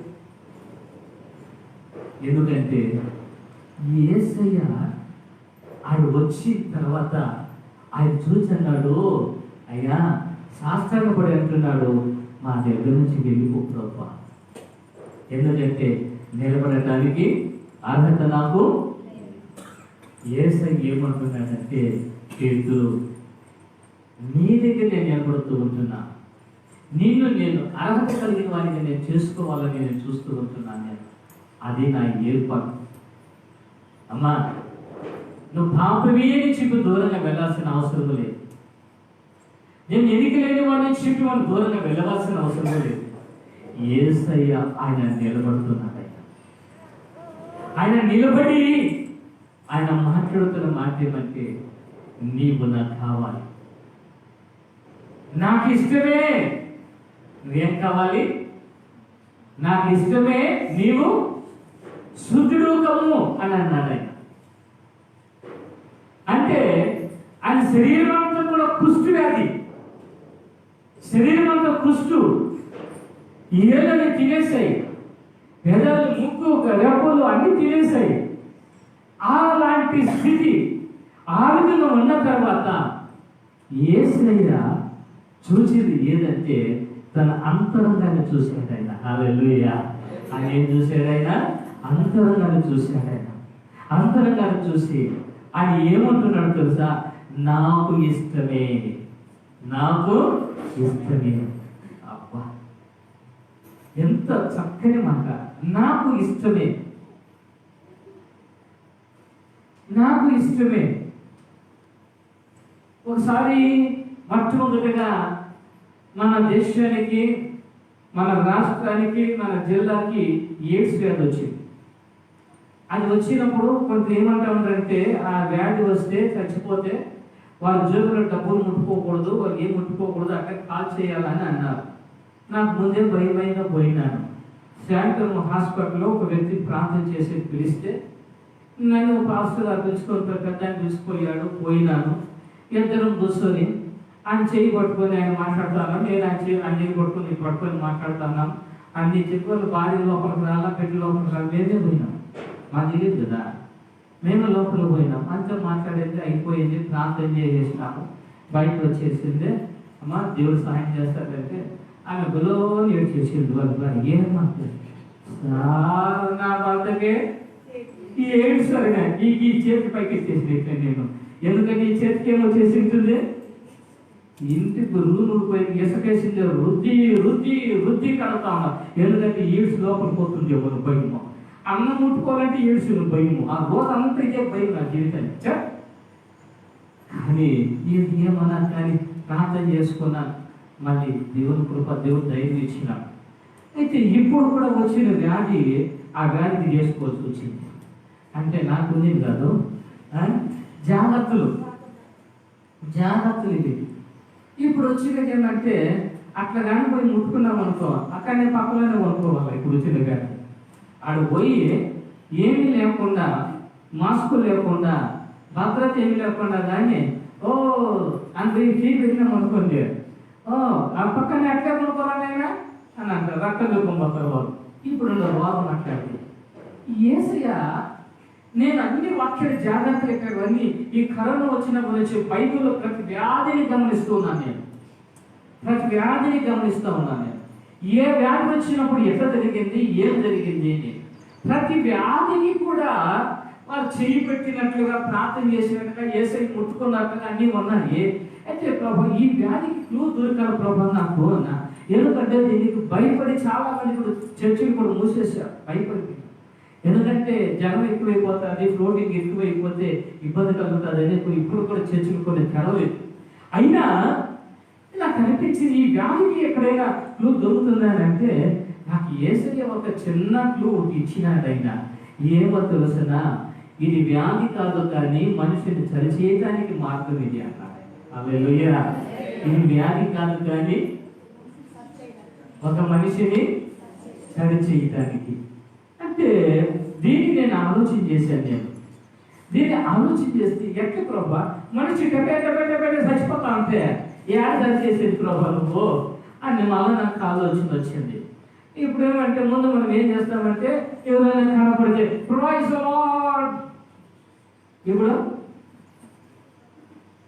ఎందుకంటే యేసయ్య ఆయన వచ్చిన తర్వాత ఆయన చూసన్నాడు, అయ్యా శాస్త్రాంగపడి అంటున్నాడు, మా దగ్గర నుంచి వెళ్ళిపో ప్రభువా. ఎందుకంటే నిలబడటానికి అర్హత నాకు. యేసయ్య ఏమంటున్నాడంటే, పేతురు నీ దగ్గర నేను నిలబడుతూ ఉంటున్నా, నిన్ను నేను అర్హత కలిగిన వాడిని నేను చేసుకోవాలని నేను చూస్తూ ఉంటున్నాను. నేను అది నా ఏర్పాటు. అమ్మా, నువ్వు పాపమే చెప్పి దూరంగా వెళ్ళాల్సిన అవసరం లేదు. నేను ఎన్నిక లేని వాడిని చెప్పి వాళ్ళు దూరంగా వెళ్ళవలసిన అవసరం లేదు. యేసయ్య ఆయన నిలబడుతున్నాడు. ఆయన నిలబడి ఆయన మాట్లాడుతున్న మాట ఏమంటే, నీవు నాకు కావాలి, నాకు ఇష్టమే. నువ్వేం కావాలి? నాకు ఇష్టమే, నీవు శుద్ధుడు కమ్ము అని అన్నాడు ఆయన. అంటే ఆయన శరీరం అంతా కూడా కుష్టు వ్యాధి, శరీరం అంతా కుష్టు, ఏళ్ళని తినేసాయి, పెదలు, ముక్కు, రెప్పలు అన్ని తినేసాయి. అలాంటి స్థితి ఆ విధంగా ఉన్న తర్వాత యేసయ్య చూసింది ఏదంటే తన అంతరంగాన్ని చూశాడు ఆయన. హల్లెలూయా. ఆయన ఏం చూశాడు? ఆయన అంతరంగాన్ని చూశాడు. ఆయన అంతరంగాన్ని చూసి ఆయన ఏమంటున్నాడు తెలుసా? నాకు ఇష్టమే, నాకు ఇష్టమే. అబ్బా, ఎంత చక్కని మాట. నాకు ఇష్టమే, నాకు ఇష్టమే. ఒకసారి మొట్టమొదటిగా మన దేశానికి, మన రాష్ట్రానికి, మన జిల్లాకి ఎయిడ్స్ వ్యాధి వచ్చింది. అది వచ్చినప్పుడు కొంత ఏమంటామంటే, ఆ వ్యాధి వస్తే చచ్చిపోతే వాళ్ళ జేబులో డబ్బులు ముట్టుకోకూడదు, వాళ్ళు ఏం ముట్టుకోకూడదు, అక్కడ కాల్ చేయాలని అన్నారు. నాకు ముందే భయమైనా పోయినాను. శాంతం హాస్పిటల్లో ఒక వ్యక్తి ప్రార్థన చేసి పిలిస్తే నన్ను పాస్టర్ గారు పిలుచుకొని పెద్ద పిలుచుకోయాడు. పోయినాను. ఇద్దరం కూర్చొని ఆయన చేయి పట్టుకొని ఆయన మాట్లాడుతున్నాం, నేను ఆయన చేయి అన్ని పట్టుకొని మాట్లాడుతున్నాం. అన్ని చెప్పి భార్య లోపలికి రాలా, పెట్టి లోపలికి రాలా, మేమే పోయినాం. మాకు తెలియదు కదా, మేము లోపలికి పోయినాం. అంతా మాట్లాడేది అయిపోయింది, ప్రార్థన చేసేసినాము, బయటకు వచ్చేసింది. అమ్మ దేవుడు సహాయం చేస్తాడంటే ఆమె బలోని ఏడ్చేసింది. వాళ్ళు ఏమమ్మా సార్ నా భర్తకే ఈ ఏడు సరిగా ఈ చేతి పైకి ఎత్తేసి నేను, ఎందుకంటే ఈ చేతికి ఏమొచ్చేసి ఉంటుంది, ఇంటికి రూములు పోయి ఇసుకేసింది, రుద్ది కడతా ఉన్నా. ఎందుకంటే ఈడ్స్ లోపలికి పోతుంది ఎవరు భయము, అన్నం ముట్టుకోవాలంటే ఈడ్స్ భయము, ఆ రోజు అంతా ఇదే భయం నా జీవితాన్ని. కానీ ఏమన్నా కానీ ప్రార్థన చేసుకున్నాను, మళ్ళీ దేవుని కృప, దేవుడు ధైర్యం ఇచ్చినాం. అయితే ఇప్పుడు కూడా వచ్చిన వ్యాధి, ఆ వ్యాధికి చేసుకోవాల్సి వచ్చింది. అంటే నాకు ఉంది కాదు, జాగ్రత్తలు ఇది. ఇప్పుడు వచ్చినది ఏమంటే అట్లా కానీ పోయి ముట్టుకున్నాం అనుకో, అక్కడనే పక్కలోనే కొనుక్కోవాలి. ఇప్పుడు వచ్చిన వ్యాధి ఆడు పోయి ఏమీ లేకుండా, మాస్కు లేకుండా, భద్రత ఏమీ లేకుండా దాన్ని అంత ఫీ పెట్టినాం అనుకోండి, ఆ పక్కనే అట్లే కొనుక్కోవాలైనా అని అంటారు, రక్తం చూపుకోపోతారు వాళ్ళు. ఇప్పుడు రోగం అట్లాంటి ఏసయ్య నేను అన్ని వాక్యాలు జాగ్రత్తలు ఇవన్నీ ఈ కరోనా వచ్చినప్పుడు వచ్చి బైబిల్లో ప్రతి వ్యాధిని గమనిస్తూ ఉన్నాను నేను, ఏ వ్యాధి వచ్చినప్పుడు ఎట్లా జరిగింది, ఏం జరిగింది అని ప్రతి వ్యాధిని కూడా వారు చేయి పెట్టినట్లుగా, ప్రార్థన చేసినట్లుగా, ఏసై ముట్టుకున్నట్లుగా అన్నీ ఉన్నాయి. అయితే ప్రభు ఈ వ్యాధికి క్లూ దొరికాడు ప్రభు నాకు అన్నా. ఎందుకంటే దీనికి భయపడి చాలా మంది ఇప్పుడు చర్చిలు కూడా మూసేశారు, భయపడి. ఎందుకంటే జనం ఎక్కువైపోతుంది, ఫ్లోటింగ్ ఎక్కువైపోతే ఇబ్బంది కలుగుతుంది అని ఇప్పుడు కూడా చర్చిలు కొన్ని తెరవలేదు. అయినా నాకు అనిపించింది ఈ వ్యాధికి ఎక్కడైనా క్లూ దొరుకుతుందా అని అంటే, నాకు ఏసయ్య ఒక చిన్న క్లూ ఇచ్చినాడైనా. ఏమో తెలుసునా, ఇది వ్యాధి కాదు కానీ మనిషిని సరిచేయడానికి మార్గం ఇది అన్నాడు. హల్లెలూయా. ఇది వ్యాధి కాదు కానీ ఒక మనిషిని సరిచేయడానికి. అంటే దీన్ని నేను ఆలోచన చేశాను. దీన్ని ఆలోచన చేస్తే ఎట్లా ప్రభా మనిషి చచ్చిపోతా ఉంటే ఏడు సరి చేసేది ప్రభా నువ్వు అని మళ్ళీ నాకు ఆలోచన వచ్చింది. ఇప్పుడు ఏమంటే ముందు మనం ఏం చేస్తామంటే ఎవరైనా కనపడితే ప్రైజ్ ది లార్డ్, ఇప్పుడు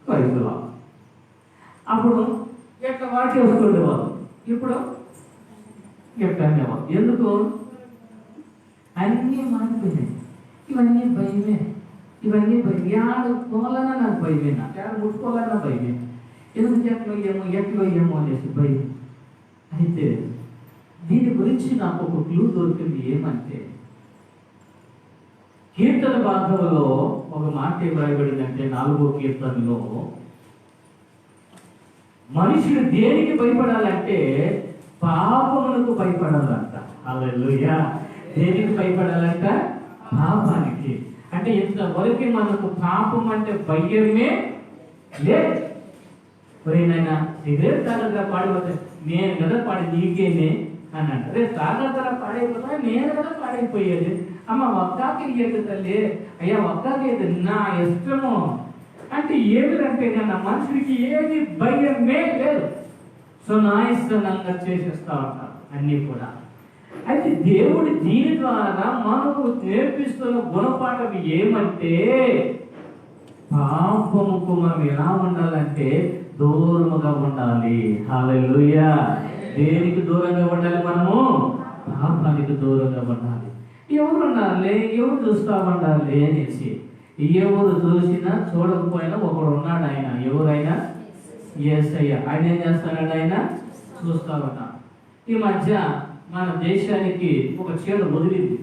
ప్రైజ్ ది లార్డ్, అప్పుడు ఎట్లా వాటి వస్తుండేవాళ్ళు, ఇప్పుడు ఎట్లా అనేవాళ్ళు. ఎందుకు అన్నీ మారిపోయినాయి. ఇవన్నీ భయమే, యాడు పోవాలన్నా నాకు భయమే, యాడు ముట్టుకోవాలన్నా భయమే. ఎందుకు ఎట్లో ఏమో అనేసి భయం. అయితే దీని గురించి నాకు ఒక క్లూ దొరికింది. ఏమంటే కీర్తన భాగంలో ఒక మాట ఏం రాయబడిందంటే 4వ కీర్తనలో మనుషుడు దేనికి భయపడాలంటే పాపమునకు భయపడాలంట. హల్లెలూయా. దేనికి భయపడాలంట? పాపానికి. అంటే ఇంతవరకు మనకు పాపం అంటే భయమే లేదు. ఎవరైనా సిగరెట్ తాగదా పాడిపోతే నేను కదా పాడి నీకేనే అని అంట. రేపు తాగదా పాడైపోతా నేను కదా పాడైపోయేది. అమ్మ ఒక్కాకి ఇయ్యదు తల్లి, అయ్యా ఒక్కాకి నా ఇష్టము అంటే ఏమిటంటే నా మనుషుడికి ఏది భయమే లేదు. సో నా ఇష్టంగా చేసేస్తా ఉంటారు అన్నీ కూడా. అయితే దేవుడు దీని ద్వారా మనకు నేర్పిస్తున్న గుణపాఠం ఏమంటే పాపముకు మనం ఎలా ఉండాలంటే దూరముగా ఉండాలి. హల్లెలూయా. దేనికి దూరంగా ఉండాలి? మనము పాపానికి దూరంగా ఉండాలి. ఎవరు ఉండాలి, ఎవరు చూస్తా ఉండాలి అనేసి, ఎవరు చూసినా చూడకపోయినా ఒకడు ఉన్నాడు. ఆయన ఎవరైనా యేసయ్య. ఆయన ఏం చేస్తాడు? ఆయన చూస్తా ఉన్నాడు. ఈ మధ్య మన దేశానికి ఒక చీడ వదిలింది.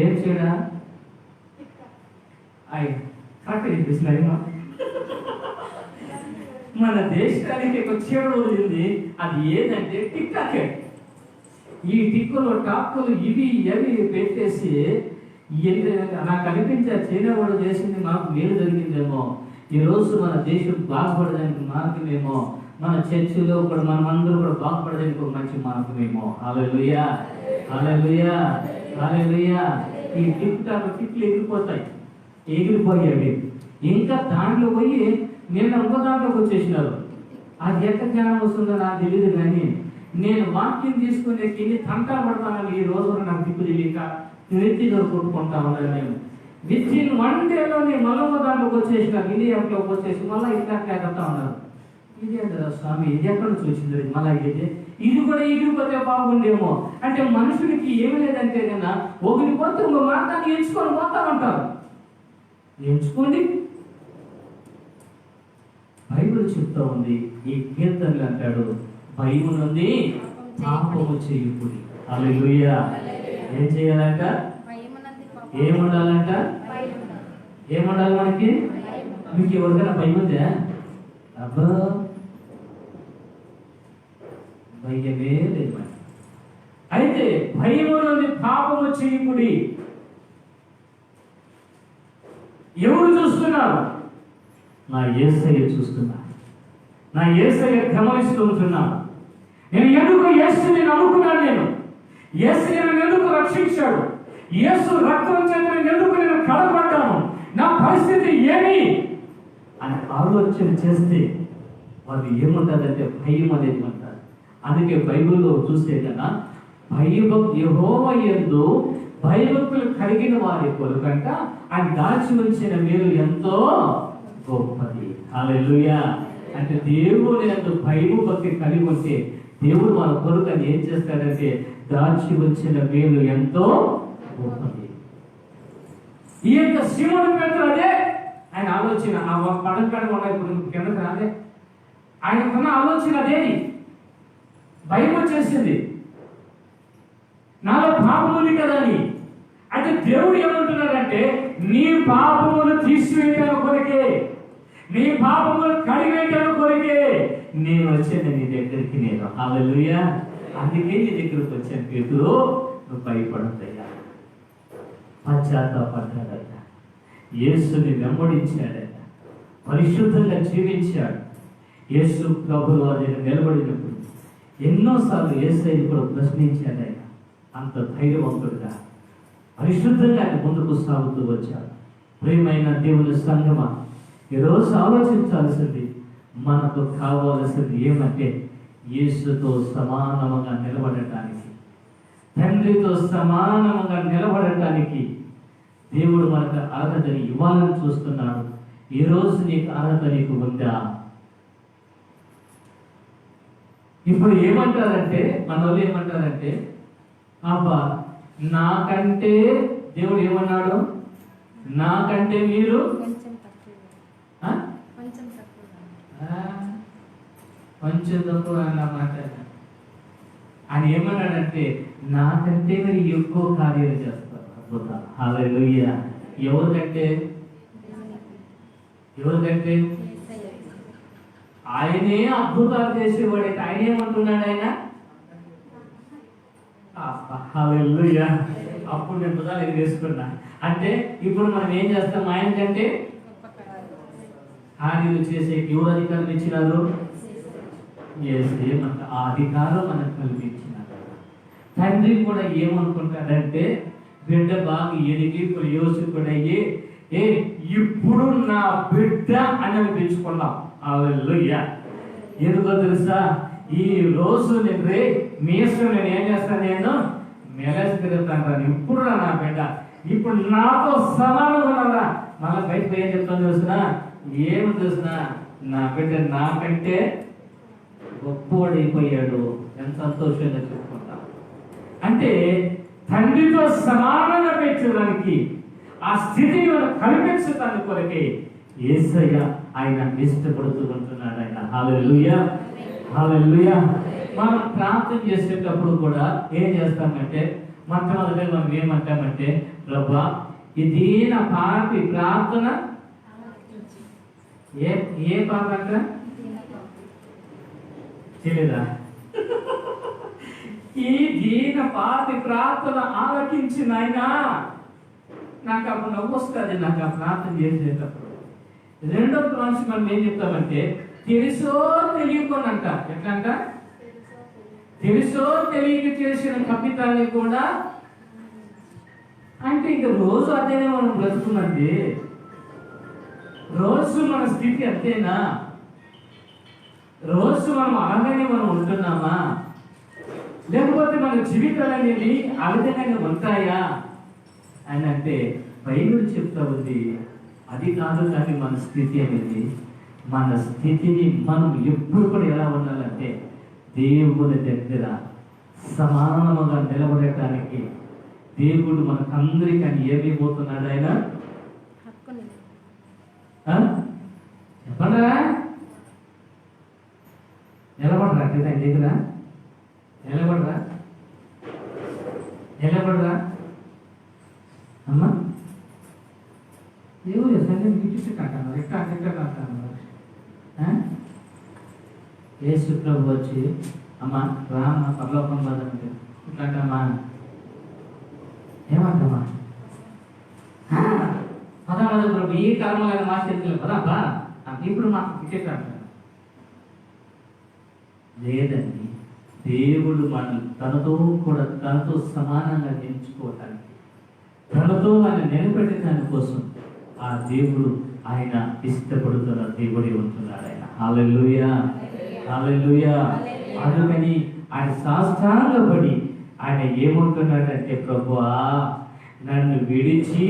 ఏం చీడ? కరెక్ట్ వినిపిస్తున్నాయి. మన దేశానికి ఒక చీడ వదిలింది. అది ఏదంటే టిక్ టాక్. ఈ టిక్కులు టాక్కులు ఇవి అవి పెట్టేసి నాకు అనిపించే చైనా వాడు చేసింది మాకు మేలు జరిగిందేమో, ఈరోజు మన దేశం బాగుపడడానికి మార్గమేమో, మన చర్చిలో కూడా మనమందరూ కూడా బాగుపడడానికి ఒక మంచి మార్గమేమో. హల్లెలూయా, హల్లెలూయా, హల్లెలూయా. ఈ టిక్ టాక్ టిక్లు ఎగిరిపోతాయి, ఎగిరిపోయేవి. ఇంకా దాంట్లో పోయి నిన్న ఇంకో దాంట్లోకి వచ్చేసినారు. అది ఎక్కడ జ్ఞానం వస్తుందో నాకు తెలియదు, కానీ నేను వాక్యం తీసుకునే ఎన్ని తంటాలు పడతానని ఈ రోజు నాకు దిక్కు తెలియక నెత్తిలో కొట్టుకుంటా ఉన్నాను. నేను విత్-ఇన్ 1 డేలోనే మళ్ళీ దాంట్లోకి వచ్చేసినారు, ఇండియాలోకి వచ్చేసి మళ్ళీ ఇట్లా కడతా ఉన్నారు. ఇది కదా స్వామి, ఇది ఎక్కడ నుంచి వచ్చింది మళ్ళీ ఇది కూడా ఎగిరిపోతే బాగుండేమో అంటే మనుషులకి ఏమి లేదంటే కన్నా ఒకరి పోతే ఇంకో మార్గాన్ని ఎంచుకొని పోతామంటారు. ఎంచుకోండి. బైబిల్ చెప్తా ఉంది, ఈ కీర్తనలు అంటాడు భయం నుండి పాపము చేయకుడి. హల్లెలూయా. ఏం చేయాలంట? ఏముండాలంట? ఏముండాలి మనకి? మీకు ఎవరికైనా భయం ఉందా? అబ్బా భయమే లేదు. అయితే భయము నుండి పాపము చేయకుడి. ఎవరు చూస్తున్నారు? నా యేసయ్య చూస్తున్నా. నా యేసయ్య గమనిస్తూ ఉంటున్నా. నేను ఎందుకు యేసుని నమ్ముకున్నాను? నేను యేసు నన్ను ఎందుకు రక్షించాడు? యేసు రక్తం చేత ఎందుకు నేను కడగబడ్డాను? నా పరిస్థితి ఏమి అని ఆలోచన చేస్తే వాళ్ళు ఏముంటుందంటే భయం అనేది అంటారు. అందుకే బైబిల్లో చూస్తే కదా యెహోవా యందు భయభక్తులు కలిగిన వారి కొరకంట ఆయన దాచి ఉంచిన మేలు ఎంతో గొప్పది. హల్లెలూయా. అంటే దేవుని యందు భయభక్తి కలిగి ఉంటే దేవుడు వాళ్ళ కొరకు ఏం చేస్తాడంటే దాచి వచ్చిన మేలు ఎంతో గొప్పది. ఈ యొక్క సీమోను పేతురు అదే ఆయన ఆలోచన. ఆ పడకడ ఉన్నాయి ఇప్పుడు కిందకు రాలే. ఆయనకున్న ఆలోచన అదే. భయం వచ్చేసింది, నాలో పాపం ఉంది కదా అని. అయితే దేవుడు ఏమంటున్నాడంటే నీ పాపములు తీసివేయడం కొరకే, నీ పాపములు కడివేయడం కొరకే నేను వచ్చాను నీ దగ్గరికి. నేను హల్లెలూయా. అందుకే నీ దగ్గరకు వచ్చాను పేతురు, నువ్వు భయపడద్దయ్యా. పశ్చాత్తాపడ్డాడయ్యా, యేసుని వెంబడించాడయ్యా, పరిశుద్ధంగా జీవించాడు. యేసు ప్రభువు దగ్గర నిలబడినప్పుడు ఎన్నోసార్లు యేసయ్యను కూడా ప్రశ్నించాడయ్యా. అంత ధైర్యవంతుడుగా పరిశుద్ధంగా ఆయన ముందుకు సాగుతూ వచ్చాడు. ప్రియమైన దేవుని సంగమా, ఈరోజు ఆలోచించాల్సింది మనకు కావాల్సింది ఏమంటే యేసుతో సమానముగా నిలబడటానికి, తండ్రితో సమానముగా నిలబడటానికి దేవుడు మనకు అర్హతని ఇవ్వాలని చూస్తున్నాడు. ఈరోజు నీకు అర్హత నీకు ఉందా? ఇప్పుడు ఏమంటారంటే మన వాళ్ళు ఏమంటారంటే అబ్బా నాకంటే దేవుడు ఏమన్నాడు, నాకంటే మీరు కొంచెం తక్కువ అన్నమాట. ఆయన ఏమన్నాడంటే నాకంటే మీరు ఎక్కువ కార్యాలు చేస్తారు. అద్భుతం. హల్లెలూయా. ఎవరికంటే? ఎవరికంటే? ఆయనే అద్భుతాలు చేసేవాడైతే ఆయన ఏమంటున్నాడు? ఆయన హల్లెలూయా. అప్పుడు నేను పదాలు ఇది వేసుకున్నా. అంటే ఇప్పుడు మనం ఏం చేస్తాం? ఆయన కంటే కార్యాలు చేసే ఎవరు అధికారం ఇచ్చినారు? మనకు ఆ అధికారం మనకు కల్పించినారు. తండ్రి కూడా ఏమనుకుంటాడంటే బిడ్డ బాగా ఎదిగి ఇప్పుడు యోచకుడు అయ్యి ఇప్పుడు నా బిడ్డ అని అనిపించుకున్నాం. హల్లెలూయా. ఎందుకో తెలుసా? ఈ రోజు నేను మీసు నేను ఏం చేస్తాను, నేను మెలసి తిరుగుతాను. ఇప్పుడు నా బిడ్డ ఇప్పుడు నాతో సమానంగా మళ్ళీ బయటకు ఏం చెప్తాను చూసినా, ఏమి చూసినా నా బిడ్డ నాకంటే గొప్పవాడైపోయాడు. ఎంత సంతోషంగా చెప్పుకుంటా. అంటే తండ్రితో సమానంగా పెంచడానికి, ఆ స్థితిని మనం కల్పించడానికి కొరకే యేసయ్య ఆయన ఇష్టపడుతూ ఉంటున్నాడు. ఆయన హల్లెలూయా. హల్లెలూయా. మనం ప్రార్థన చేసేటప్పుడు కూడా ఏం చేస్తామంటే మొట్టమొదటి మనం ఏమంటామంటే ప్రభువా ఇది నా పాపి ప్రార్థన. ఏ పాప అంట తెలియదా? ఈ దీన పాపి ప్రార్థన ఆలకించిన ఆయన. నాకు అప్పుడు నవ్వు వస్తుంది నాకు ఆ ప్రార్థన చేసేటప్పుడు. రెండో మనిషి మనం ఏం చెప్తామంటే తెలుసో తెలియకోనంట. ఎట్లంట? తెలుసో తెలియక చేసిన కపితాన్ని కూడా అంటే ఇంక రోజు అదేనే మనం బ్రతుకున్నది. రోజు మన స్థితి అంతేనా? రోజు మనం అలాగనే మనం ఉంటున్నామా? లేకపోతే మన జీవితాలు అనేది ఆ విధంగా ఉంటాయా అని అంటే బైబిల్ చెప్తా ఉంది అది కాదు. కానీ మన స్థితి అనేది, మన స్థితిని మనం ఎప్పుడు కూడా ఎలా ఉండాలంటే దేవుని దగ్గర సమానముగా నిలబడటానికి దేవుడు మనకందరికీ అని ఏమైపోతున్నాడు ఆయన? చెప్పండా? నిలబడరా ఆయన దగ్గర? నిలబడరా? నిలబడరా అమ్మా? దేవుడు సంగతి విడిచి కట్టాను ఎట్లా కట్టాను. యేసు ప్రభు వచ్చి అమ్మా రామ్మ పరలోకం పదండి ఇట్లాంటమ్మా ఏమంటమ్మా? పదహారు ప్రభు ఈ కాలంలో మా చేతులు పదాపా ఇప్పుడు మాకు టికెట్ అంటారు. లేదండి, దేవుడు మనం తనతో కూడా తనతో సమానంగా ఎంచుకోవటానికి, తనతో ఆయన నిలబెట్టడానికి కోసం ఆ దేవుడు ఆయన ఇష్టపడుతున్న దేవుడే ఉంటున్నాడు. ఆయన హల్లెలూయా, హల్లెలూయా. అందుకని ఆయన సాష్టాంగపడి ఆయన ఏమంటున్నాడంటే ప్రభువా నన్ను విడిచి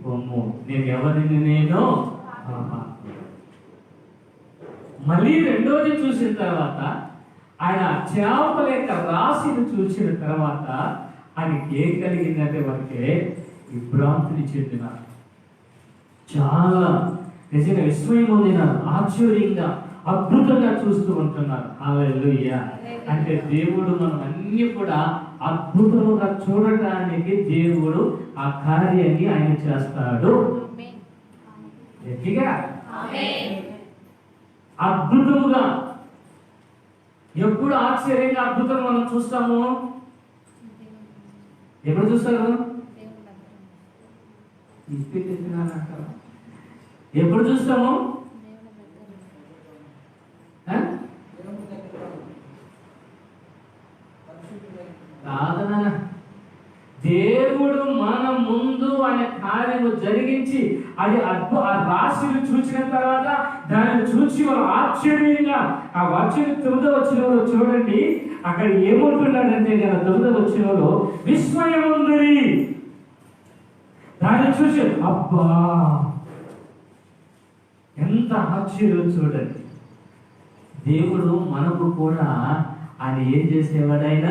పొమ్ము, నేను ఎవరిని నేను. మళ్ళీ రెండోది చూసిన తర్వాత ఆయన చేపల యొక్క రాశిని చూసిన తర్వాత ఆయనకి ఏం కలిగిందంటే వారికి విభ్రాంతిని చెందిన, చాలా నిజంగా విస్మయం పొందినారు, ఆశ్చర్యంగా అద్భుతంగా చూస్తూ ఉంటున్నారు. హల్లెలూయా. అంటే దేవుడు మనం అన్ని కూడా అద్భుతముగా చూడటానికి దేవుడు ఆ కార్యాన్ని ఆయన చేస్తాడు. గట్టిగా అద్భుతముగా. ఎప్పుడు ఆశ్చర్యంగా అద్భుతం మనం చూస్తాము? ఎప్పుడు చూస్తారు? ఎప్పుడు చూస్తాము? కాదనా, దేవుడు మన ముందు ఆయన కార్యము జరిగించి అది ఆ రాశిని చూసిన తర్వాత దానిని చూసి మనం ఆశ్చర్యంగా ఆ వచ్చిన 9వ వచనంలో చూడండి, అక్కడ ఏమంటున్నాడంటే కదా 9వ వచనంలో విస్మయం ఉంది. దాన్ని చూసి అబ్బా ఎంత ఆశ్చర్యం చూడండి. దేవుడు మనకు కూడా ఆయన ఏం చేసేవాడు? ఆయన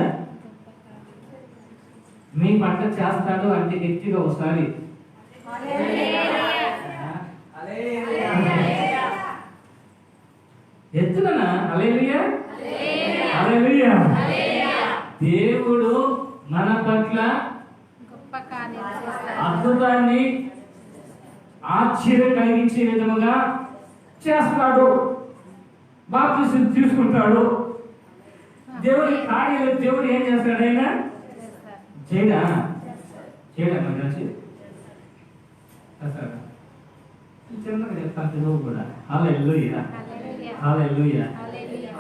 మీ పట్ల చేస్తాడు అంటే గట్టిగా ఒకసారి ఎత్తునా హల్లెలూయా, హల్లెలూయా. దేవుడు మన పట్ల అద్భుతాన్ని ఆశ్చర్యం కలిగించే విధముగా చేస్తాడు. బాప్తిసం తీసుకుంటాడు. దేవుడి కార్యాలు దేవుడు ఏం చేస్తాడు? ఆయన చేయడా మంచి చిన్నగా చెప్తాను తెలుగు కూడా. హల్లెలూయా, హల్లెలూయా,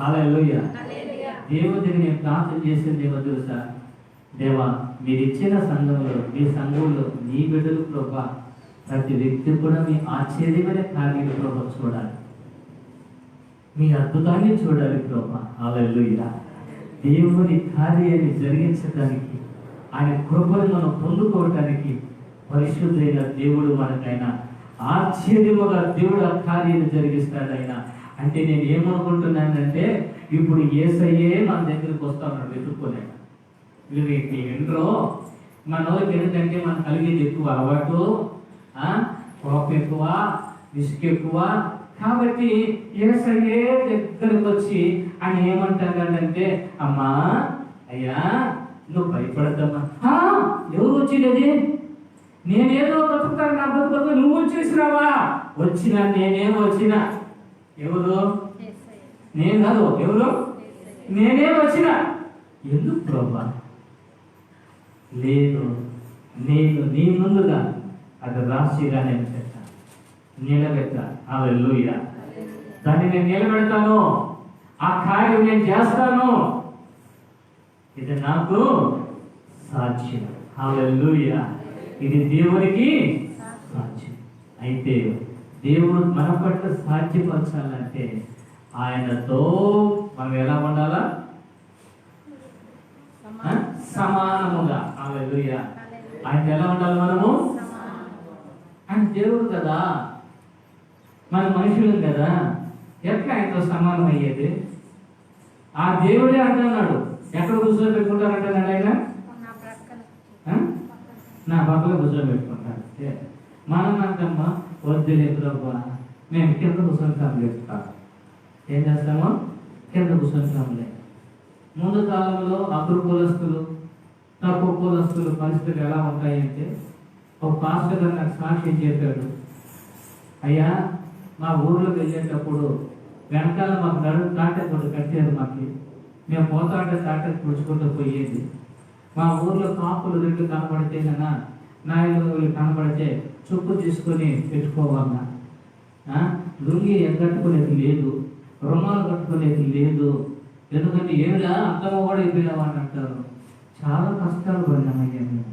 హల్లెలూయా. దేవుడికి నేను ప్రార్థన చేసింది ఏమో తెలుసా? దేవా మీరు ఇచ్చిన సంఘంలో, మీ సంఘంలో నీ బిడ్డలు ప్రభా ప్రతి వ్యక్తి కూడా మీ ఆశ్చర్యమైన కార్యాలు ప్రభా చూడాలి, మీ అద్భుతాన్ని చూడాలి ప్రభా. హల్లెలూయా. దేవుని కార్యాన్ని జరిగించడానికి, ఆయన కృపను మనం పొందుకోవటానికి పరిశుద్ధైన దేవుడు మనకైనా ఆశ్చర్యముగా దేవుడు ఆ కార్యాన్ని జరిగిస్తాడు. ఆయన అంటే నేను ఏమనుకుంటున్నానంటే ఇప్పుడు యేసయ్యే మన దగ్గరికి వస్తా ఉన్నాడు వెతుక్కోలేక. వీళ్ళకి ఏంట్రో మన వాళ్ళకి ఏంటంటే మనకు కలిగేది ఎక్కువ అలవాటు, కోపం ఎక్కువ, విసుగు ఎక్కువ. కాబట్టి యేసయ్యే దగ్గరకు వచ్చి ఆయన ఏమంటాడంటే అమ్మా అయ్యా నువ్వు భయపడద్దమ్మా. ఎవరు వచ్చినది? నేనేదో బతుకుతాను, నా బతుకు నువ్వు వచ్చేసినావా? వచ్చినా నేనేమో వచ్చినా. ఎవరు? నేను కాదు. ఎవరు? నేనే వచ్చినా. ఎందుకు ప్రభా? లేదు, నేను నీ ముందుగా అది రాశిగా నేను పెట్టాను, నిలబెట్టా. హల్లెలూయా. దాన్ని నేను నిలబెడతాను, ఆ కార్యం నేను చేస్తాను. ఇది నాకు సాక్ష్యం. హల్లెలూయా. ఇది దేవునికి సాక్ష్యం. అయితే దేవుడు మన పట్ల సాధ్యపరచాలంటే ఆయనతో మనం ఎలా ఉండాలా? సమానముగా. హల్లెలూయా. ఆయన ఎలా ఉండాలి మనము? ఆయన దేవుడు కదా, మన మనుషులం కదా, ఎట్లా ఆయనతో సమానం అయ్యేది? ఆ దేవుడే అంటున్నాడు, ఎక్కడ కూర్చోబెట్టుకుంటారంటున్నాడు ఆయన? నా పక్కన కూర్చోబెట్టుకుంటారు. మనం అంటమ్మా, వద్దులే ప్రభా, మేము కింద కూర్చొని చెప్తాం. ఏం చేస్తామో కింద కూర్చొని. ముందు కాలంలో అగ్ర కులస్తులు, తక్కువ కులస్తులు పరిస్థితులు ఎలా ఉంటాయంటే, ఒక పాస్టర్ గారు నాకు సాక్ష్యం చెప్పాడు. అయ్యా, మా ఊర్లోకి వెళ్ళేటప్పుడు వెనకాల మాకు తాటె కొట్టు కట్టారు. మాకు మేము పోతాంటే తాటె పుడుచుకుంటూ పోయేది. మా ఊర్లో కాపులు రెండు కనపడితే కన్నా నాయకులు కనపడితే చుప్పు తీసుకొని పెట్టుకోవాలన్నా, లుంగి ఎగ్గట్టుకునేది లేదు, రుమాలు కట్టుకునేది లేదు. ఎందుకంటే ఏమిలా అంతగా కూడా అయిపోయినావా అని అంటారు. చాలా కష్టాలు పడినామయ్యా మేము.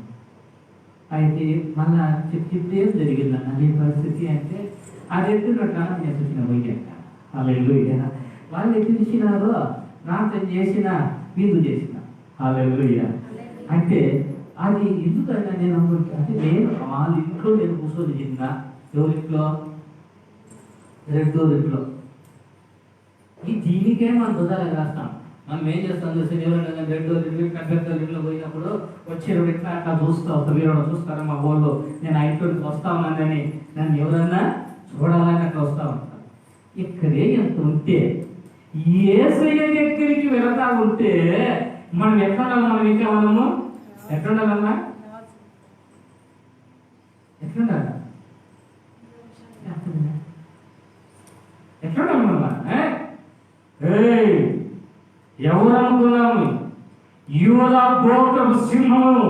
అయితే మళ్ళా చెప్తే ఏం జరిగిందన్న ఈ పరిస్థితి అంటే, అది ఎత్తున్నట్ట నేను చూసిన పోయాక హల్లెలూయా. వాళ్ళు పిలిచినారో నాటం చేసిన విందు చేసిన హల్లెలూయా. అంటే అది ఎందుకన్నా నేను అంటే నేను వాళ్ళ ఇంట్లో నేను కూర్చొని తిన్నా. ఎవరింట్లో? రెండో ఈ దీనికే మనం బుధాలు రాస్తాం. మనం ఏం చేస్తాం చూస్తే ఎవరైనా రెండో ఇంట్లో పోయినప్పుడు వచ్చేవాడు ఇట్లా అట్లా చూస్తా వస్తా, మీరు చూస్తారా మా ఊళ్ళో నేను ఆ ఇంట్లోకి వస్తా ఉన్నానని నన్ను ఎవరన్నా చూడాలని అట్లా వస్తా ఉంటాను. ఇక్కడే ఎంత ఉంటే యేసయ్య దగ్గరికి వెళతా ఉంటే మనం ఎట్లా ఉండాలి? మనం ఇంకా మనము ఎట్లా ఉండాలన్నా? ఎట్లుండాలి? ఎట్లుండాలి మనం? ఎవరు అనుకున్నాము? యూదా గోత్రపు సింహము,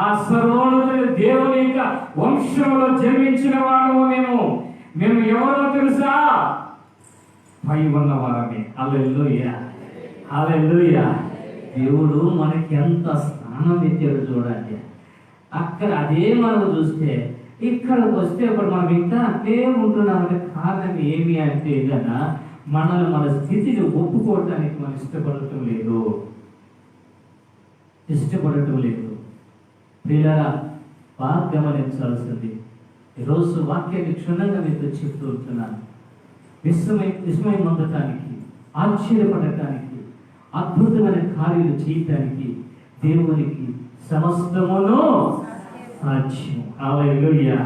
ఆ సర్వోన్నతుడైన దేవుని యొక్క వంశంలో జన్మించిన వాడము మేము ఎవరో తెలుసా? పై ఉన్నవారమే. హల్లెలూయా, హల్లెలూయా. దేవుడు మనకి ఎంత స్థానం ఇచ్చాడు చూడండి. అక్కడ అదే మనం చూస్తే ఇక్కడికి వస్తే ఇప్పుడు మనం ఇంకా అట్లే ఉంటున్నామంటే కారణం ఏమి అంటే కదా, మనల్ని మన స్థితిని ఒప్పుకోవటానికి మనం ఇష్టపడటం లేదు. ప్రియులారా, బాగా గమనించాల్సింది. ఈరోజు వాక్యాన్ని క్షుణ్ణంగా మీతో చెప్తూ ఉంటున్నాను. విస్మయం పొందటానికి, ఆశ్చర్యపడటానికి, అద్భుతమైన కార్యాలు చేయటానికి దేవునికి సమస్తమును సాధ్యం. హల్లెలూయా.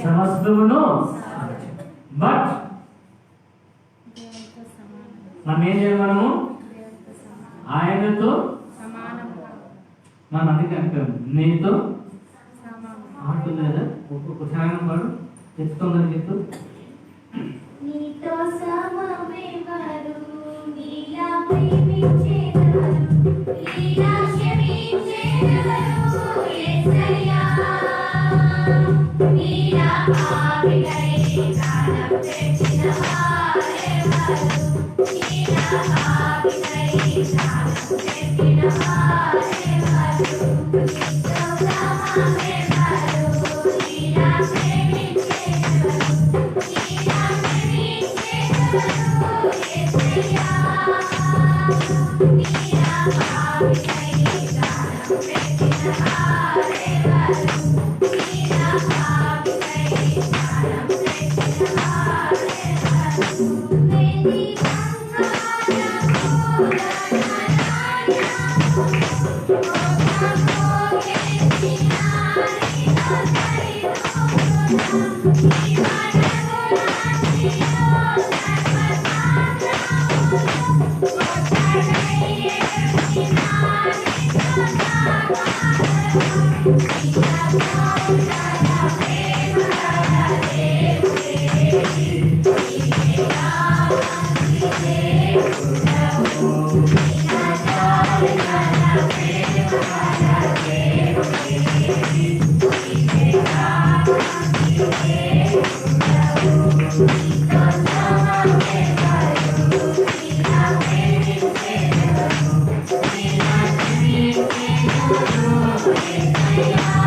సమస్తమును సాధ్యం. బట్ మనం ఏం చేయాలి? మనము ఆయనతో మనం అందుకే అంటాం, నీతో ఆడుతుంది కదా. ఒక్కొక్క ధ్యానం పాడు చెప్తుందని చెప్తూ నీతో సమమెవరు, నీలా ప్రేమించేదెవరు, నీలా క్షమించేదెవరు, యేసయ్యా. నీలా పాపికై ప్రాణం పెట్టిన వారెవరు, నీలా పాపికై ప్రాణం పెట్టిన వారెవరు, నీతో సమమెవరు, నీలా ప్రేమించేదెవరు, నీలా Yeah.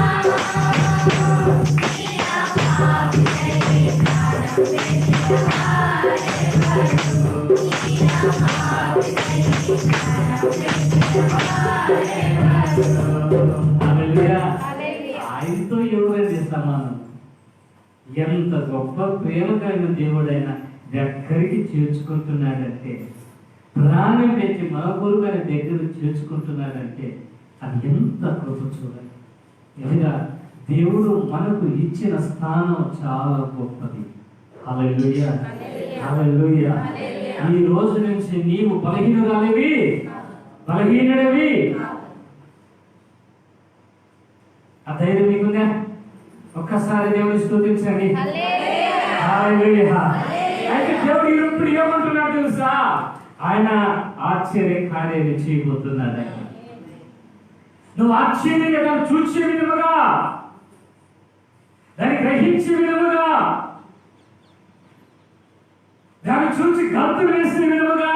హల్లెలూయా. ఆయనతో ఎవరైనా సమానం. ఎంత గొప్ప ప్రేమ కలిగిన దేవుడైనా దగ్గరికి చేర్చుకుంటున్నాడంటే, ప్రాణం పెట్టి మన కొరకు ఆయన దగ్గర చేర్చుకుంటున్నాడంటే అది ఎంత కృప చూడాలి. ఎదుగా దేవుడు మనకు ఇచ్చిన స్థానం చాలా గొప్పది. హల్లెలూయా, హల్లెలూయా. ఈ రోజు నుంచి నీవు బలహీనురాలివి, బలహీనుడివి. ఆ ధైర్యం మీకుందా? ఒక్కసారి దేవుని స్తుతించండి. హల్లెలూయా. అయితే దేవుడు ఇప్పుడు ఏమంటున్నాడు తెలుసా? ఆయన ఆశ్చర్య కార్యాలు చేయబోతున్నాడు. నువ్వు ఆశ్చర్యంగా దాన్ని చూసే విధముగా, దాన్ని గ్రహించే విధముగా, దాన్ని చూసి గంతులు వేసిన విధముగా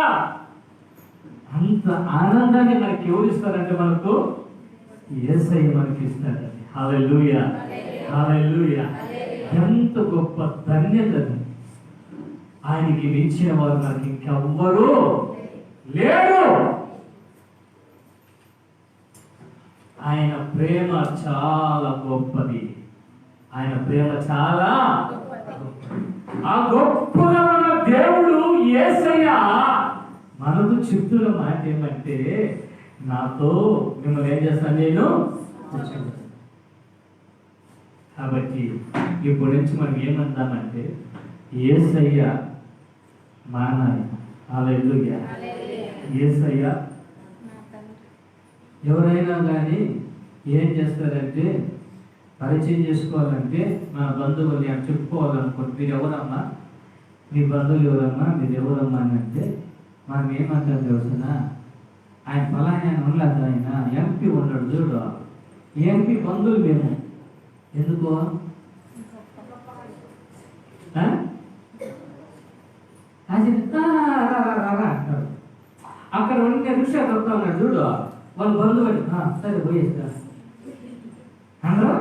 అంత ఆనందాన్ని మనకి ఎవరు ఇస్తారంటే మనకు యేసయ్య మనకి ఇస్తాడు. హల్లెలూయా, హల్లెలూయా. ఎంత గొప్ప ధన్యతని. ఆయనకి మించిన వారు నాకు ఇంకెవ్వరూ లేరు. ఆయన ప్రేమ చాలా గొప్పది. ఆయన ప్రేమ చాలా ఆ గొప్పగా ఉన్న దేవుడు యేసయ్య మనకు చెప్తున్న మాట ఏమంటే, నాతో మిమ్మల్ని ఏం చేస్తాను నేను. కాబట్టి ఇప్పటి నుంచి మనం ఏమందామంటే యేసయ్య మా నాయన. హల్లెలూయా. యేసయ్య. ఎవరైనా కానీ ఏం చేస్తారంటే పరిచయం చేసుకోవాలంటే మన బంధువులు అని చెప్పుకోవాలనుకోండి. మీరు ఎవరమ్మా, మీ బంధువులు ఎవరమ్మా, మీరు ఎవరమ్మా అని అంటే మనం ఏమంటారు తెలుసునా? ఆయన ఫలానా ఉండలేదు, ఆయన ఎంపీ ఉన్నాడు చూడు, ఎంపీ బంధువులు మేము. ఎందుకో అంటారు. అక్కడ ఉండే రిక్షా దొరుకుతా ఉన్నాడు చూడు, వాళ్ళ బంధువులు. సరే పోయేస్తా అందరూ.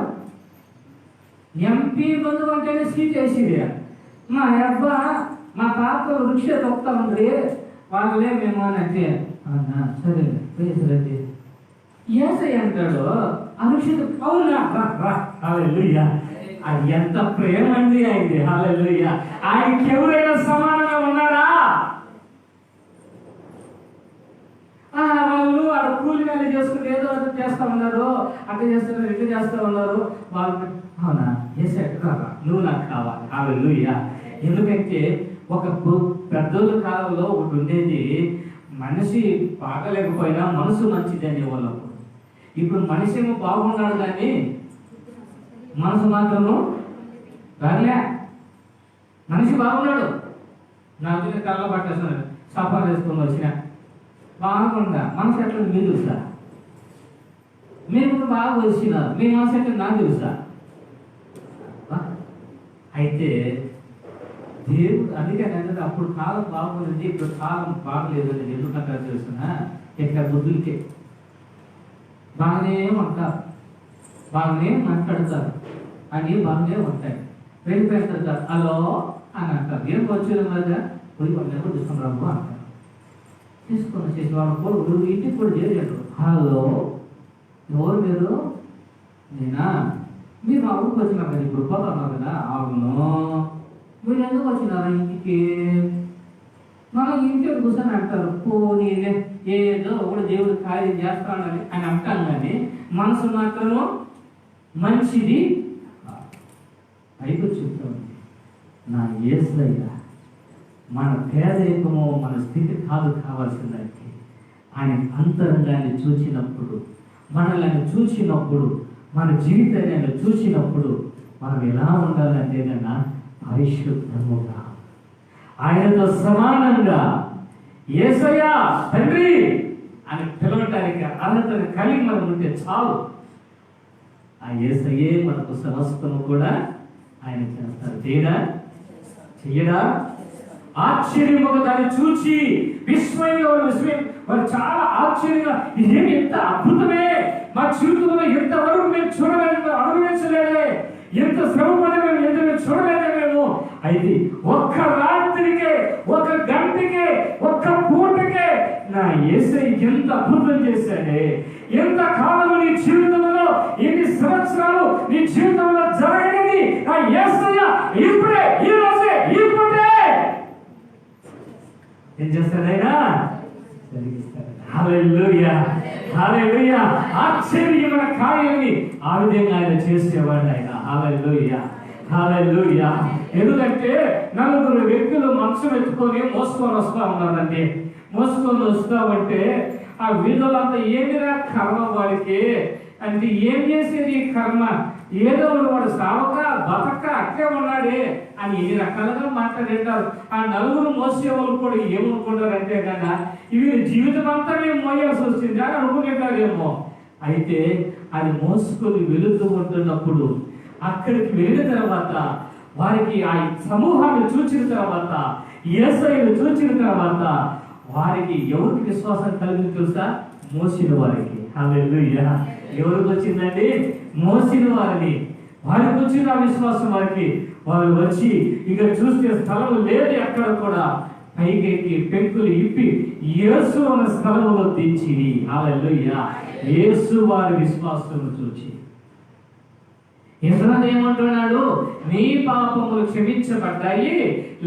ఎంపీ బంధువు అంటేనే సీట్ వేసిది. మా అబ్బా మా తాత రిక్షా దొరుకుతా ఉంది, వాళ్ళే మేము అని అంటే సరే పోయేసరండి. ఏసయ్య అంటాడు ఆ రిక్షా అవునా. హల్లెలూయా. అది ఎంత ప్రేమ అండి ఆయనది. హల్లెలూయా. ఆయనకి ఎవరైనా సమానంగా ఉన్నారా? వాళ్ళు ఆడ కూలి వేళ చేసుకుని ఏదో అర్థం చేస్తా ఉన్నారు, అట్లా చేస్తున్నారు, ఇట్లా చేస్తా ఉన్నారు. వాళ్ళు అవునా ఏసయ్య నువ్వు నాకు కావాలి. హల్లెలూయా. ఎందుకంటే ఒక పెద్దోళ్ళ కాలంలో ఒకటి ఉండేది, మనిషి బాగలేకపోయినా మనసు మంచిది అనేవాళ్ళు. ఇప్పుడు మనిషి ఏమో బాగున్నాడు కానీ మనసు మాత్రము బాగలే. మనిషి బాగున్నాడు, నాకు కళ్ళ పట్టేస్తున్నాడు, సఫా చేసుకుని వచ్చిన బాగుందా మనసు ఎట్లా మీరు తెలుసా? మీరు బాగా వచ్చినారు, మీ మనసు ఎట్లా నాకు తెలుసా? అయితే దేవుడు అందుకని అప్పుడు కాలం బాగుంది, ఇప్పుడు కాలం బాగలేదు అని ఎందుకంటారు తెలుసిన? ఇక్కడ బుద్ధులకే బాగానే ఉంటారు, బాగానే మాట్లాడతారు, అన్నీ బాగానే ఉంటాయి. వెళ్ళిపోయిన హలో అని అంటారు. ఏం వచ్చేది కదా పోయి వాళ్ళు తీసుకున్నాము అంటారు. తీసుకొని వచ్చేసి వాళ్ళ కొడుకు ఇంటికి కూడా చేయలేడు. హలో ఎవరు మీరు? నేనా? మీరు మా ఊరికి వచ్చినారు కదా, ఇప్పుడు పోతున్నారు కదా. అవును. మీరు ఎందుకు వచ్చినారా ఇంటికి? మనం ఇంటికి కూర్చొని అంటారు పోనీలే ఏదో ఒకటి దేవుడు కార్యం చేస్తానని అని అంటాను, కానీ మనసు మాత్రము మంచిది అయిపో చెప్తాను. నా యేసయ్య మన పేదరికము మన స్థితి కాదు కావాల్సిందంటే, ఆయన అంతరంగాన్ని చూసినప్పుడు, మనల్ని చూసినప్పుడు, మన జీవితాన్ని చూసినప్పుడు మనం ఎలా ఉండాలంటే కన్నా పరిశుద్ధముగా ఆయనతో సమానంగా యేసయ్య తండ్రి అని పిలవటానికి అర్హతను కలిగి మనం ఉంటే చాలు. ఆ యేసయ్యే మనకు సమస్తము కూడా ఆయన చేస్తారు. చెయ్యడా? ఆశ్చర్యముగా దాన్ని చూచి విస్మయంగా వారు చాలా ఆశ్చర్యంగా, ఇదేమి ఎంత అద్భుతమే, మా జీవితంలో ఎంతవరకు మేము చూడలేదు, అనుభవించలేదే, ఎంత శ్రమ పడి మేము ఎదురు చూడలేదే మేము. అయితే ఒక్క రాత్రికే, ఒక గంటకే, ఒక్క పూటకే నా నా యేసయ్య ఎంత అద్భుతం చేశాడే, ఎంత కాలం నీ జీవితంలో, ఎన్ని సంవత్సరాలు నీ జీవితంలో జరగనిది నా యేసయ్య ఇప్పుడే, ఈ రోజే, ఇప్పుడే ఏం చేస్తాడైనా జరిగిస్తాడు. హల్లెలూయా, హల్లెలూయా. ఆశ్చర్యమైన కార్యాన్ని ఆ విధంగా ఆయన చేసేవాడు ఆయన. హల్లెలూయా, హల్లెలూయా. ఎందుకంటే నలుగురు వ్యక్తులు మంచం ఎత్తుకొని మోసుకొని వస్తా ఉన్నారండి. మోసుకొని వస్తామంటే ఆ వీధులంతా ఏమిరా కర్మ వాడికి అంటే ఏం చేసేది ఈ కర్మ, ఏదో వాడు సావక బతక అట్లే ఉన్నాడే అని ఎన్ని రకాలుగా మాట్లాడేటారు. ఆ నలుగురు మోసేవాళ్ళు కూడా ఏమనుకుంటారంటే కదా ఇవి జీవితం అంతా మేము మోయాల్సి వచ్చింది అని అనుకునేటారేమో. అయితే అది మోసుకొని వెళుతూ ఉంటున్నప్పుడు అక్కడికి వెళ్ళిన తర్వాత వారికి ఆ సమూహాన్ని చూచిన తర్వాత, యేసయ్యను చూచిన తర్వాత వారికి ఎవరికి విశ్వాసం కలిగింది తెలుసా? మోసిన వారికి. హల్లెలూయా. ఎవరికి వచ్చిందండి? మోసిన వారిని. వారికి వచ్చిన ఆ విశ్వాసం వారికి. వారు వచ్చి ఇక చూస్తే స్థలం లేదు ఎక్కడ కూడా, పైకెక్కి పెంకులు ఇప్పి యేసు అన్న స్థలంలో దించి, హల్లెలూయా, యేసు వారి విశ్వాసం చూచి ఇతరులు ఏమంటున్నాడు? నీ పాపములు క్షమించబడ్డాయి,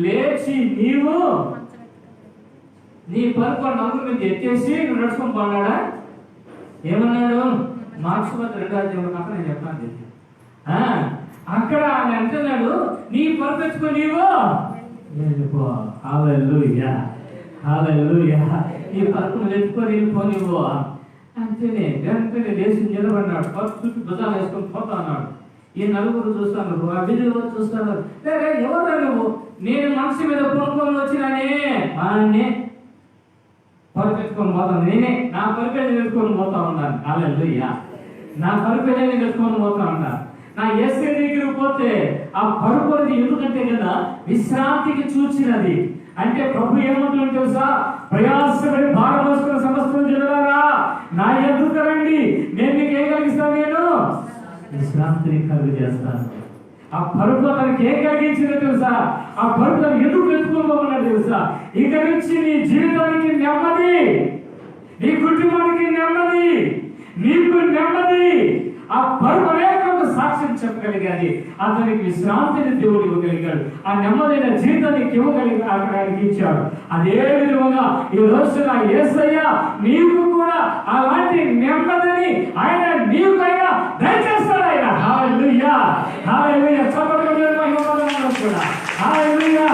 లేచి నీవు నీ పరుపు నలుగురు మీద ఎత్తేసి నడుచుకొని పోన్నాడా? ఏమన్నాడు? మార్క్స్ 2 అక్కడ నేను చెప్పాను. అక్కడ ఆయన అంటున్నాడు నీ పరుపు ఎత్తుకొని నీవు వెళ్ళిపో. హల్లెలూయా, హల్లెలూయా. నీ పరుపును ఎత్తుకొని వెళ్ళిపో నువ్వు అంతేనే. వెంటనే లేచి నిలబడినాడు, పరుపు చుట్టూ భుజాలు వేసుకొని పోతా అన్నాడు. ఈ నలుగురు చూస్తాను, ఆ వీధిలో చూస్తాను, ఎవరు నువ్వు? నేను మనసు మీద పొనుకొని వచ్చినానే, ఆయన్నే పరుపెత్తుకొని పోతాను, నేనే నా పరుపేని ఎత్తుకొని పోతా ఉన్నాను. హల్లెలూయా. నా పరుపేని ఎత్తుకొని పోతా ఉన్నాను. నా యేసయ్య దగ్గరికి పోతే ఆ పరుపు అనేది ఎందుకంటే కదా విశ్రాంతికి చూచినది. అంటే ప్రభు ఏమంటున్నాడు తెలుసా? ప్రయాసపడి భారం మోసుకున్న సమస్తం జనులారా నా ఎదుట రండి, నేను మీకు ఏం కలిగిస్తాను? నేను విశ్రాంతిని కలుగు చేస్తాను. ఆ పరుపు తనకి ఏం కలిగించిందో తెలుసా? ఆ పరుపు తను ఎందుకు ఎత్తుకోమన్నాడు తెలుసా? ఇక నుంచి నీ జీవితానికి నెమ్మది, నీ కుటుంబానికి నెమ్మది, నీకు నెమ్మది. ఆ పరుపు అనేక సాక్ష్యం చెప్పగలిగాది. అతనికి విశ్రాంతిని దేవుడు ఇవ్వగలిగాడు. ఆ నెమ్మదైన జీవితానికి ఇవ్వగలిగి ఆయనకి ఇచ్చాడు. అదే విధంగా ఈ రోజున యేసయ్య నీకు కూడా అలాంటి నెమ్మదిని ఆయన నీకైనా దయచేస్తాడు ఆయన. హల్లెలూయా, హల్లెలూయా. కూడా హల్లెలూయా,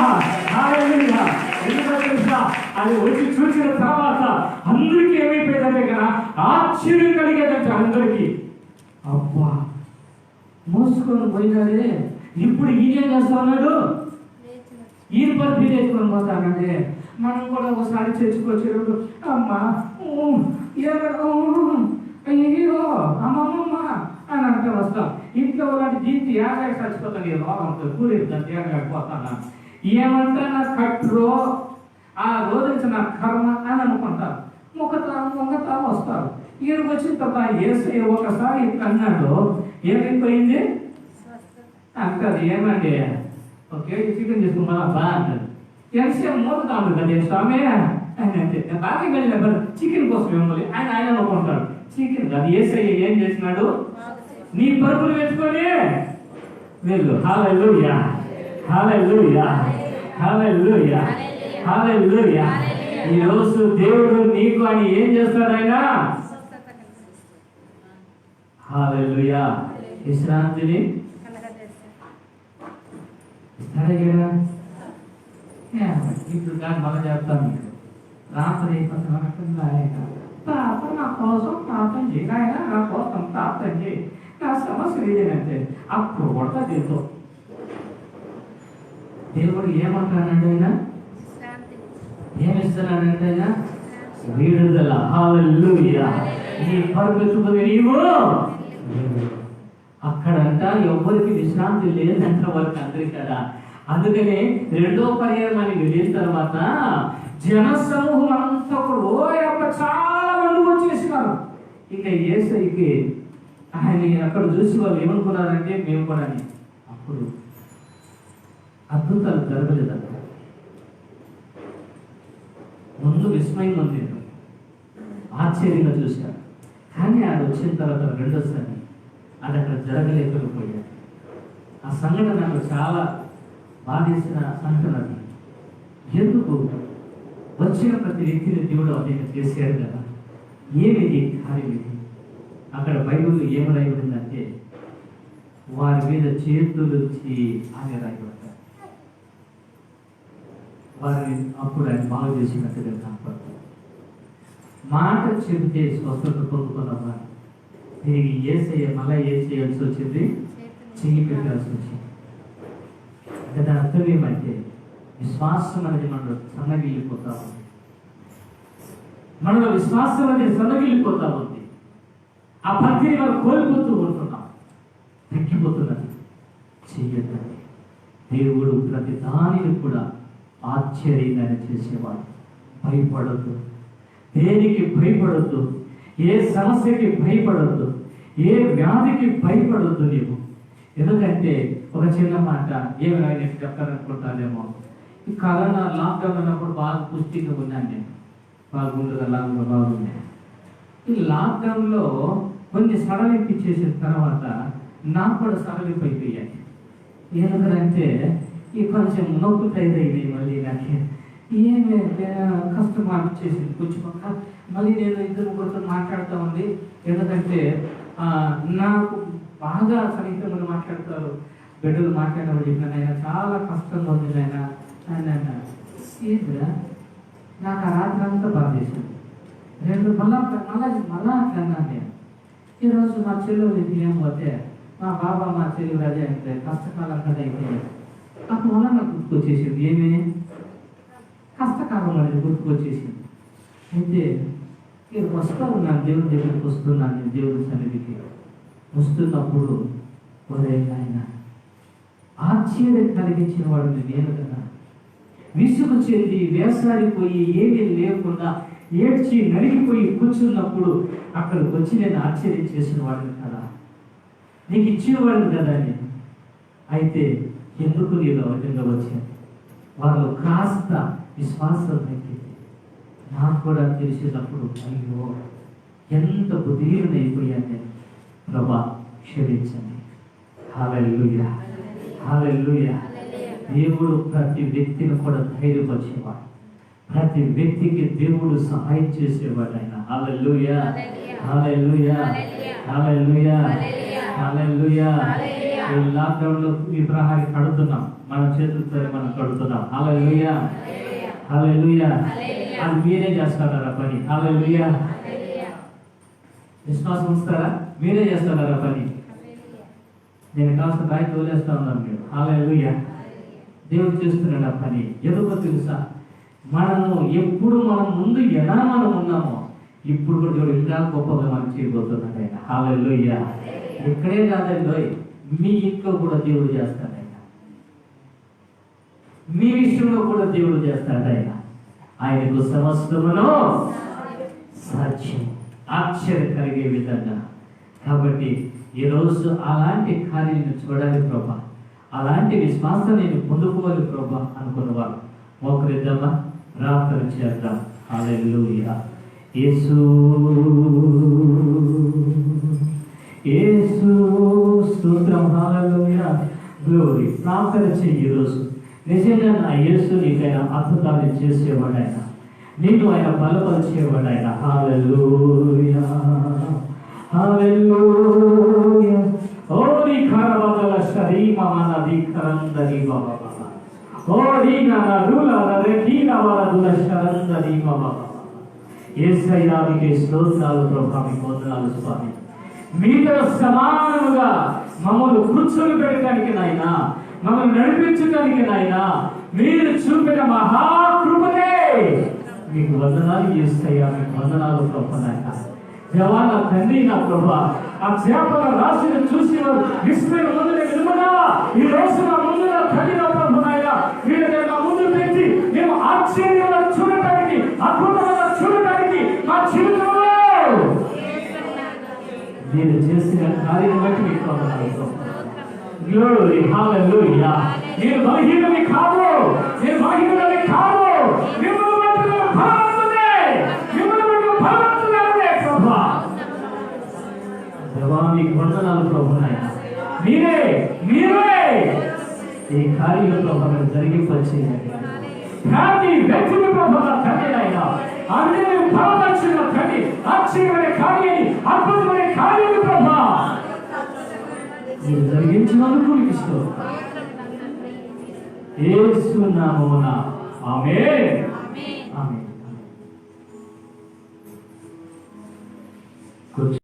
హల్లెలూయా. ఎందుకంటే అది వచ్చి చూసిన తర్వాత అందరికీ ఏమైపోయిందంటే కదా ఆశ్చర్యం కలిగేదంటే అందరికీ. అబ్బా మోసుకొని పోయినాడే, ఇప్పుడు ఈయన చేస్తా ఉన్నాడు, ఈయన పరుపు వేసుకొని పోతానంటే మనం కూడా ఒకసారి చర్చకొచ్చినప్పుడు అమ్మా అయ్యో అమ్మమ్మ అని అంటే వస్తాం. ఇంట్లో వాళ్ళంటే దీనికి ఏడాది చచ్చిపోతాను, ఈ రోగం కూరేదంటే ఏడాడిపోతాను. ఏమంటే నా కట్టురో ఆ రోజు నుంచి నా కర్మ అని అనుకుంటారు. మొంగతా వస్తారు. ఈయనకు వచ్చిన తర్వాత యేసయ్య ఒకసారి అన్నాడు, ఏమైపోయింది అంటారు. ఏమండి ఓకే చికెన్ చేసుకున్నా బాగా అంటారు. ఎంతసేపు మోదుతా ఉంటుంది కదా స్వామి ఆయన అంటే బాగా వెళ్ళిన చికెన్ కోసం మిమ్మల్ని ఆయన ఆయన అనుకుంటాడు. చికెన్ కాదు, యేసయ్య ఏం చేసినాడు? నీ పరుపులు వేసుకొని వెళ్ళు. హల్లెలూయా, హల్లెలూయా, హల్లెలూయా, హల్లెలూయా. ఈ రోజు దేవుడు నీకు అని ఏం చేస్తాడు? ఆయన హల్లెలూయా విశ్రాంతిని ఇస్తాడు కదా. ఇప్పుడు కానీ మనం చెప్తాను, రాత్రి తాత నా కోసం ప్రార్థన చేయి, ఆయన నా కోసం ప్రార్థన చేయి, నా సమస్య ఏదంటే అప్పుడు కొడతా దీంతో దేవుడు ఏమంటానంటే ఆయన ఏమిస్తున్నానంటే ఆయన విడుదల. హల్లెలూయా. నీ పరుపెత్తుకొని నీవు అక్కడంట ఎవరికి విశ్రాంతి లేదంట వారికి అందరికి కదా. అందుకని రెండో పర్యాయం అని వెళ్ళిన తర్వాత జన సమూహం అంతా కూడా చాలా మంది వచ్చేసినారు. ఇంకా యేసయ్యకి ఆయన అక్కడ చూసి వాళ్ళు ఏమనుకున్నారంటే మేము కూడా అప్పుడు అద్భుతాలు జరగలేదంట. ముందు విస్మయం ఉంది, ఆశ్చర్యంగా చూశాడు. కానీ ఆయన వచ్చిన తర్వాత రెండోసారి అది అక్కడ జరగలేకపోయాడు. ఆ సంఘటన నాకు చాలా బాధేసిన సంఘటన అది. ఎందుకు వచ్చిన ప్రతి వ్యక్తిని దేవుడు అదేమి చేశాడు కదా, ఏమిది కార్యం ఇది? అక్కడ బైబిల్ ఏమి రాయబడిందంటే వారి మీద చేతులు ఆయన రాయబడతారు. వారిని అప్పుడు ఆయన బాగు చేసినట్టుగా కనపడతారు. మాట చెబితే స్వస్థత పొందుకున్న వారు తిరిగి మళ్ళీ ఏం చేయాల్సి వచ్చింది? చెయ్యి పెట్టాల్సి వచ్చింది. అంటే దాని అర్థం ఏమంటే విశ్వాసం అనేది మనలో సన్నగిల్లిపోతా ఉంది. మనలో విశ్వాసం అనేది సన్నగిల్లిపోతా ఉంది. ఆ భక్తిని మనం కోల్పోతూ ఉంటున్నాం, తగ్గిపోతున్నది. చెయ్యొద్దండి. దేవుడు ప్రతి దానిని కూడా ఆశ్చర్యంగా చేసేవాడు. భయపడద్దు, దేనికి భయపడద్దు, ఏ సమస్యకి భయపడద్దు, ఏ వ్యాధికి భయపడద్దు నీవు. ఎందుకంటే ఒక చిన్న మాట ఏమి ఆయన చెప్తారనుకుంటానేమో, ఈ కరోనా లాక్డౌన్ ఉన్నప్పుడు బాగా పుష్టిగా ఉన్నాను నేను, బాగా గుండెగా బాగున్నాను. ఈ లాక్డౌన్లో కొన్ని సడలింపు చేసిన తర్వాత నాకు కూడా సడలింపు అయిపోయాయి. ఎందుకంటే ఈ కొంచెం నొప్పి తయారైంది. మళ్ళీ నాకు ఏమి కష్టం అనిపించేసింది కొంచెం. మళ్ళీ నేను ఇద్దరు ముగ్గురితో మాట్లాడుతూ ఉంది. ఎందుకంటే నాకు బాగా సన్నిహితంగా మాట్లాడతారు, బిడ్డలు మాట్లాడమని చెప్పిన ఆయన చాలా కష్టంగా ఉంది ఆయన అన్నాడు. ఏంద్రా నాకు ఆ రాత్రి అంతా బాధ చేసింది. మళ్ళా అన్నాను నేను. ఈరోజు మా చెల్లెలు ఏం పోతే మా బాబా మా చెల్లెలు అదే అంటే కష్టకాలం కదా అయిపోయాయి. అప్పుడు వల్ల నాకు గుర్తుకొచ్చేసింది. ఏమి కష్టకాలం అనేది గుర్తుకొచ్చేసింది. అయితే నేను వస్తూ ఉన్నాను, దేవుడి దగ్గరికి వస్తున్నాను. నేను దేవుడి సన్నిధికి వస్తున్నప్పుడు ఆయన ఆశ్చర్యం కలిగించిన వాడు నేను కదా. విసుగు చెంది వేసారిపోయి ఏమీ లేకుండా ఏడ్చి నలిగిపోయి కూర్చున్నప్పుడు అక్కడికి వచ్చి నేను ఆశ్చర్యం చేసిన వాడిని కదా, నీకు ఇచ్చేవాడిని కదా నేను. అయితే ఎందుకు నేను విధంగా వచ్చాను? వాళ్ళు కాస్త విశ్వాసం తగ్గింది. నాకు కూడా తెలిసినప్పుడు అయ్యో ఎంత బుద్ధిహీనుడైపోయాను నేను. ప్రభా క్షమించండి. హల్లెలూయా, హల్లెలూయా. దేవుడు ప్రతి వ్యక్తిని కూడా ధైర్యపరిచేవాడు, ప్రతి వ్యక్తికి దేవుడు సహాయం చేసేవాడు ఆయన. హల్లెలూయా, హల్లెలూయా, హల్లెలూయా, హల్లెలూయా. ఈ లాక్డౌన్లో ఈ ప్రహారీ కడుతున్నాం, మన చేతులతో మనం కడుతున్నాం. హల్లెలూయా, హల్లెలూయా. అది మీరే చేస్తారా పని? హల్లెలూయా. విశ్వాసం ఉంచుతారా? మీరే చేస్తారా పని? నేను కాస్త బాయ్ తోలేస్తా ఉన్నాను మీరు. హల్లెలూయా. దేవుడు చేస్తున్నాడు ఆ పని. ఎందుకో తెలుసా? మనము ఎప్పుడు మనం ముందు ఎలా మనం ఉన్నామో ఇప్పుడు కూడా దేవుడు ఇంకా గొప్పగా మనం చేయబోతున్నాడు ఆయన. హల్లెలూయా. ఇక్కడే కాదండి, మీ ఇంట్లో కూడా దేవుడు చేస్తాడు ఆయన. మీ విషయంలో కూడా దేవుడు చేస్తాడు ఆయన. ఆయనకు సమస్తమును సాధ్యం, ఆశ్చర్యం కలిగే విధంగా. కాబట్టి ఈరోజు అలాంటి కార్యాలను చూడాలి ప్రభా, అలాంటి విశ్వాసం నేను పొందుకోవాలి ప్రభా అనుకున్నవారు మోకరిద్దామా, ప్రార్థన చేద్దాం. హల్లెలూయా. యేసు యేసు స్తోత్రం. హల్లెలూయా, గ్లోరీ. ప్రార్థన చెయ్యి. ఈరోజు నిజంగా నా యేసు నీకైనా అద్భుతాలు చేసేవాడు ఆయన, నేను ఆయన బలపరిచేవాడు ఆయన. హల్లెలూయా, హల్లెలూయా. ఓరి ఖరవదల శరీమ మనది కరందరి బాబా, ఓరి నరుల రకీల వరదుల శరందరి బాబా. యేసయ్యా నీకే స్తోత్రాలు ప్రభా, మీకు వందనాలు స్వామి. మీతో సమానముగా మమ్మల్ని కూర్చొని పెట్టడానికి నాయనా, మమ్మల్ని నడిపించడానికి నాయనా మీరు చూపిన మహాకృపనే మీకు వందనాలు యేసయ్యా, మీకు వందనాలు ప్రభా. నాయనా జవాన తండ్రి నా ప్రభా, ఆ చేపల రాశిని చూసి విస్మయం ముందు నిలబడా ఈ రోజు నా ముందు నా తండ్రి నా ప్రభు నాయనా వీళ్ళని నా ముందు పెట్టి మేము ఆశ్చర్యంగా చూడటానికి, అద్భుతంగా చూడటానికి మా జీవితంలో నేను చేసిన కార్యం బట్టి మీకు వందనాలు. గ్లోరీ, హల్లెలూయా. నేను బలహీనుని కాదు, నేను బలహీనుని కాదు. మిమ్మల్ని బట్టి నేను బలవంతుడే, మిమ్మల్ని బట్టి బలవంతుడే. దేవా మీకు వందనాలు ప్రభు నాయన. మీరే ఈ కార్యం ప్రభు మీరు జరిగింపచేయండి. ప్రతి వ్యక్తిని ప్రభు తండ్రి నాయన అందరూ బలపరిచిన తండ్రి ఆశ్చర్యమైన కార్యాన్ని అద్భుతమైన కార్యాన్ని ప్రభు మీరు జరిగించినందుకు మీకు స్తోత్రం. యేసు నామమున ఆమేన్.